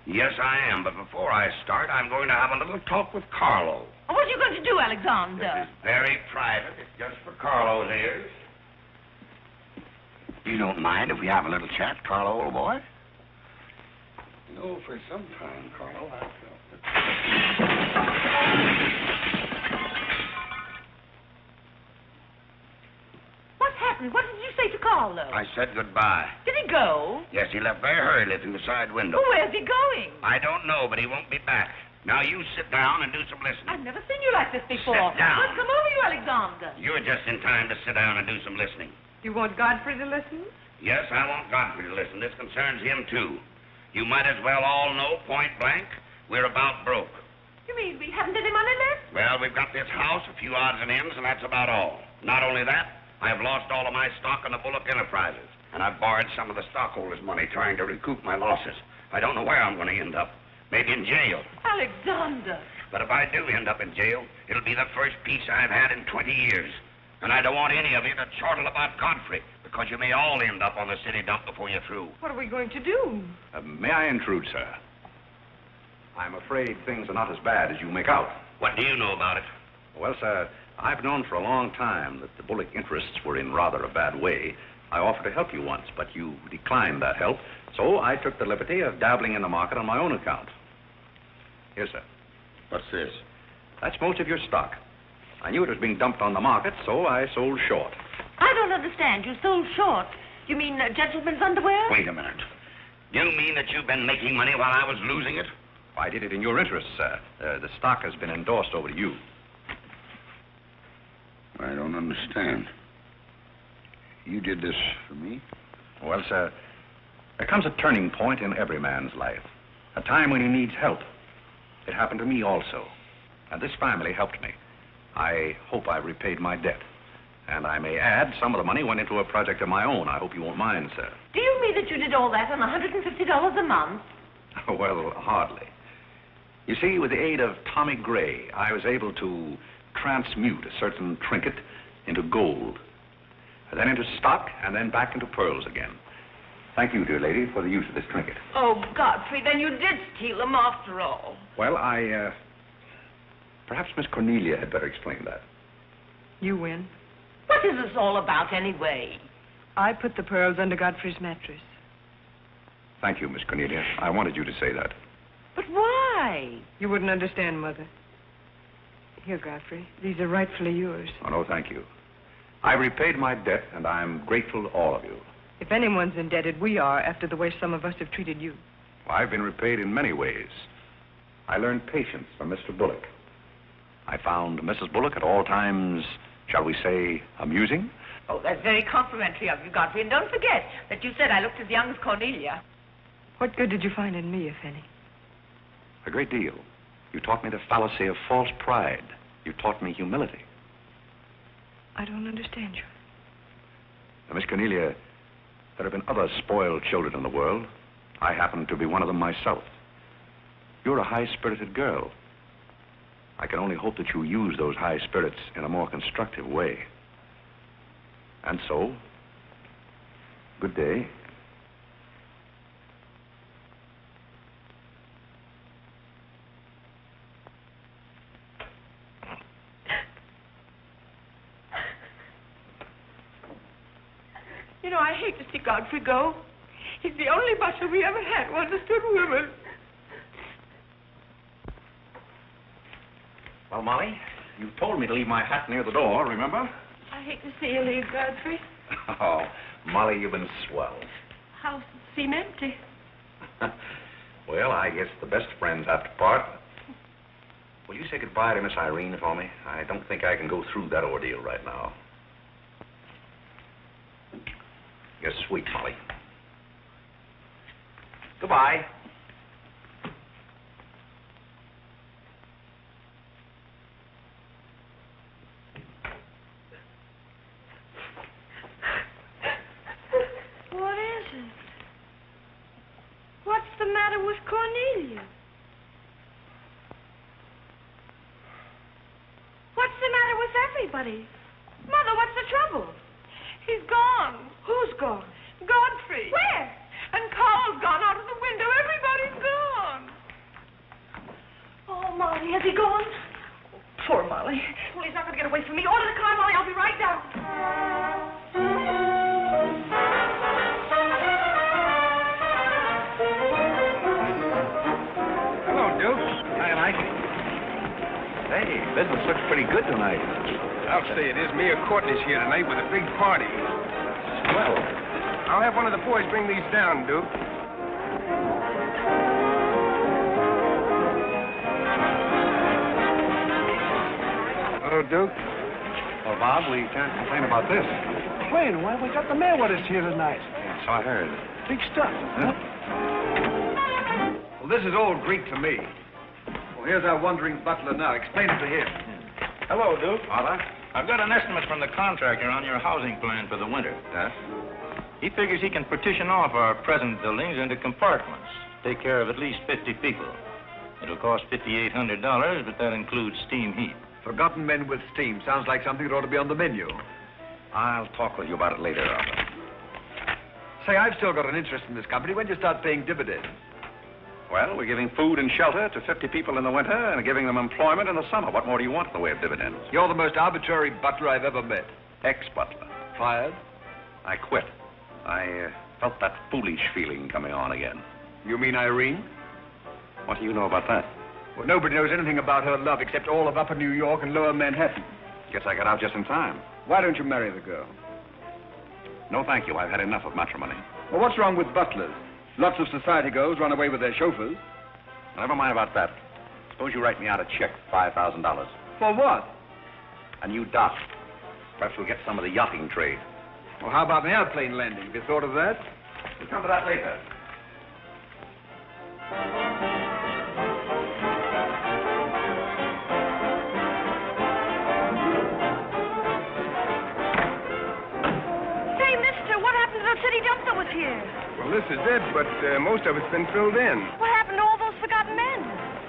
Yes, I am, but before I start, I'm going to have a little talk with Carlo. What are you going to do, Alexander? This is very private. It's just for Carlo's ears. You don't mind if we have a little chat, Carlo, old boy? You know, for some time, Carlo, I've felt that... What happened? What did you say to Carlo? I said goodbye. Did he go? Yes, he left very hurriedly through the side window. Well, where's he going? I don't know, but he won't be back. Now, you sit down and do some listening. I've never seen you like this before. Sit down. What's come over you, Alexander? You're just in time to sit down and do some listening. You want Godfrey to listen? Yes, I want Godfrey to listen. This concerns him, too. You might as well all know, point blank, we're about broke. You mean we haven't any money left? Well, we've got this house, a few odds and ends, and that's about all. Not only that, I have lost all of my stock in the Bullock Enterprises, and I've borrowed some of the stockholders' money trying to recoup my losses. I don't know where I'm going to end up. Maybe in jail. Alexander! But if I do end up in jail, it'll be the first peace I've had in 20 years. And I don't want any of you to chortle about Godfrey, because you may all end up on the city dump before you're through. What are we going to do? May I intrude, sir? I'm afraid things are not as bad as you make out. What do you know about it? Well, sir, I've known for a long time that the Bullock interests were in rather a bad way. I offered to help you once, but you declined that help, so I took the liberty of dabbling in the market on my own account. Here, sir. What's this? That's most of your stock. I knew it was being dumped on the market, so I sold short. I don't understand. You sold short. You mean gentlemen's underwear? Wait a minute. You mean that you've been making money while I was losing it? I did it in your interest, sir. The stock has been endorsed over to you. I don't understand. You did this for me? Well, sir, there comes a turning point in every man's life. A time when he needs help. It happened to me also. And this family helped me. I hope I repaid my debt. And I may add, some of the money went into a project of my own. I hope you won't mind, sir. Do you mean that you did all that on $150 a month? Well, hardly. You see, with the aid of Tommy Gray, I was able to transmute a certain trinket into gold, then into stock, and then back into pearls again. Thank you, dear lady, for the use of this trinket. Oh, Godfrey, then you did steal them after all. Well, perhaps Miss Cornelia had better explain that. You win. What is this all about, anyway? I put the pearls under Godfrey's mattress. Thank you, Miss Cornelia. I wanted you to say that. But why? You wouldn't understand, Mother. Here, Godfrey. These are rightfully yours. Oh, no, thank you. I repaid my debt, and I'm grateful to all of you. If anyone's indebted, we are, after the way some of us have treated you. I've been repaid in many ways. I learned patience from Mr. Bullock. I found Mrs. Bullock at all times, shall we say, amusing. Oh, that's very complimentary of you, Godfrey. And don't forget that you said I looked as young as Cornelia. What good did you find in me, if any? A great deal. You taught me the fallacy of false pride. You taught me humility. I don't understand you. Now, Miss Cornelia, there have been other spoiled children in the world. I happen to be one of them myself. You're a high-spirited girl. I can only hope that you use those high spirits in a more constructive way. And so, good day. You know, I hate to see Godfrey go. He's the only butler we ever had who understood women. Well, Molly, you told me to leave my hat near the door, remember? I hate to see you leave, Godfrey. Oh, Molly, you've been swell. House seem empty. Well, I guess the best friends have to part. Will you say goodbye to Miss Irene for me? I don't think I can go through that ordeal right now. You're sweet, Molly. Goodbye. matter with Cornelia? What's the matter with everybody? Mother, what's the trouble? He's gone. Who's gone? Godfrey. Where? And Carl's gone out of the window. Everybody's gone. Oh, Molly, has he gone? Poor Molly. Well, he's not going to get away from me. Order the car, Molly. I'll be right down. Hello, Duke. Hi, Mike. Hey, business looks pretty good tonight. I'll say it is. Me and Courtney's here tonight with a big party. Well, I'll have one of the boys bring these down, Duke. Hello, Duke. well, Bob, we can't complain about this. Wait, well, we got the mayor with us here tonight. So I heard. Big stuff. Huh? Well, this is all Greek to me. Well, here's our wandering butler now. Explain it to him. Hello, Duke. Father? I've got an estimate from the contractor on your housing plan for the winter. Yes? He figures he can partition off our present buildings into compartments, take care of at least 50 people. It'll cost $5,800, but that includes steam heat. Forgotten men with steam. Sounds like something that ought to be on the menu. I'll talk with you about it later, Arthur. Say, I've still got an interest in this company. When do you start paying dividends? Well, we're giving food and shelter to 50 people in the winter and giving them employment in the summer. What more do you want in the way of dividends? You're the most arbitrary butler I've ever met. Ex-butler. Fired? I quit. I felt that foolish feeling coming on again. You mean Irene? What do you know about that? Well, nobody knows anything about her love except all of Upper New York and Lower Manhattan. Guess I got out just in time. Why don't you marry the girl? No, thank you. I've had enough of matrimony. Well, what's wrong with butlers? Lots of society girls run away with their chauffeurs. Never mind about that. Suppose you write me out a check for $5,000. For what? A new dock. Perhaps we'll get some of the yachting trade. Well, how about an airplane landing? Have you thought of that? We'll come to that later. Hey, mister, what happened to the city dump that was here? Well, this is it, but most of it's been filled in. What happened to all those forgotten men?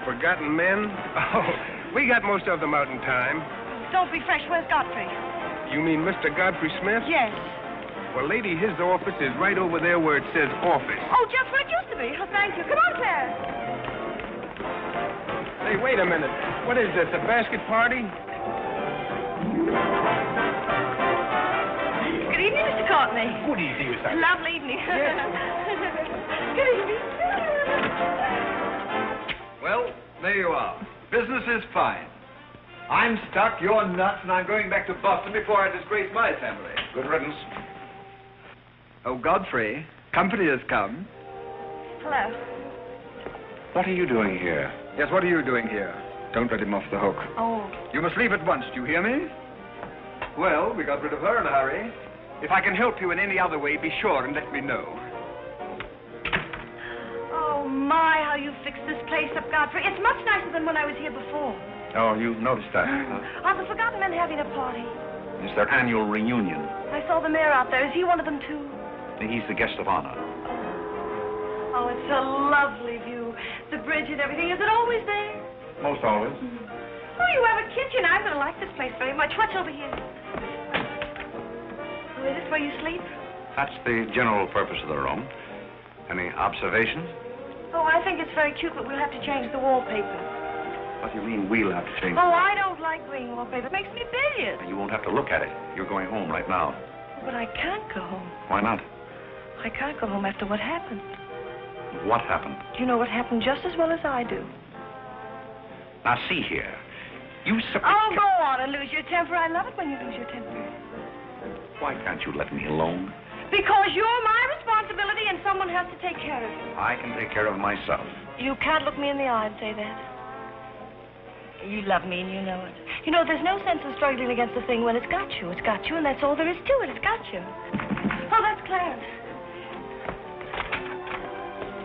Forgotten men? Oh, we got most of them out in time. Don't be fresh. Where's Godfrey? You mean Mr. Godfrey Smith? Yes. Well, lady, his office is right over there where it says office. Oh, just where it used to be. Oh, thank you. Come on, Claire. Hey, wait a minute. What is this, a basket party? Good evening, Mr. Courtney. Good evening, Miss Irene. Lovely evening. Good evening. Well, there you are. Business is fine. I'm stuck, you're nuts, and I'm going back to Boston before I disgrace my family. Good riddance. Oh, Godfrey, company has come. Hello. What are you doing here? Yes, what are you doing here? Don't let him off the hook. Oh. You must leave at once, do you hear me? Well, we got rid of her in a hurry. If I can help you in any other way, be sure and let me know. Oh, my, how you fixed this place up, Godfrey. It's much nicer than when I was here before. Oh, you noticed that, huh? Are the forgotten men having a party? It's their annual reunion. I saw the mayor out there. Is he one of them, too? He's the guest of honor. Oh, it's a lovely view. The bridge and everything. Is it always there? Most always. Oh, you have a kitchen. I'm going to like this place very much. What's over here? Oh, is this where you sleep? That's the general purpose of the room. Any observations? Oh, I think it's very cute, but we'll have to change the wallpaper. What do you mean we'll have to change? Oh, I don't like green wallpaper. It makes me bilious. You won't have to look at it. You're going home right now. But I can't go home. Why not? I can't go home after what happened. What happened? You know what happened just as well as I do. Now, see here. You Oh, go on and lose your temper. I love it when you lose your temper. Why can't you let me alone? Because you're my responsibility and someone has to take care of you. I can take care of myself. You can't look me in the eye and say that. You love me and you know it. You know, there's no sense in struggling against a thing when it's got you. It's got you, and that's all there is to it. It's got you. Oh, that's Clarence.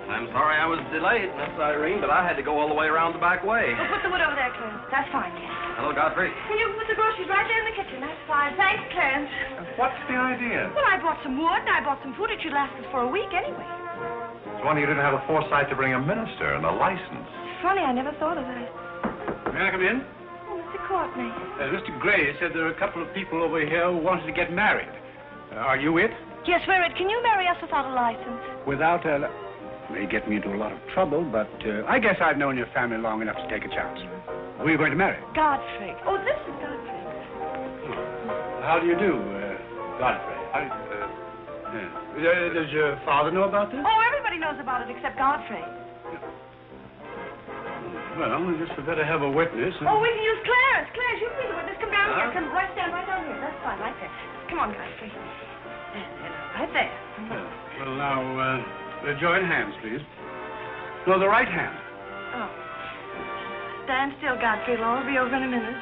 I'm sorry I was delayed, Miss Irene, but I had to go all the way around the back way. Well, put the wood over there, Clarence. That's fine, yes. Hello, Godfrey. Can you put the groceries right there in the kitchen? That's fine. Thanks, Clarence. What's the idea? Well, I bought some wood and I bought some food. It should last us for a week anyway. It's wonder you didn't have the foresight to bring a minister and a license. Funny, I never thought of that. May I come in? Oh, Mr. Courtney. Mr. Gray said there are a couple of people over here who wanted to get married. Are you it? Yes, we're it. Can you marry us without a license? Without a... May get me into a lot of trouble, but I guess I've known your family long enough to take a chance. Who are you going to marry? Godfrey. Oh, this is Godfrey. How do you do, Godfrey? Does your father know about this? Oh, everybody knows about it except Godfrey. Well, I guess we better have a witness. Oh, we can use Clarence. Clarence, you can be the witness. Come down here. Come right stand right down here. That's fine, right there. Come on, Godfrey. Right there. Well, now, join hands, please. No, the right hand. Oh. Stand still, Godfrey. It'll all be over in a minute.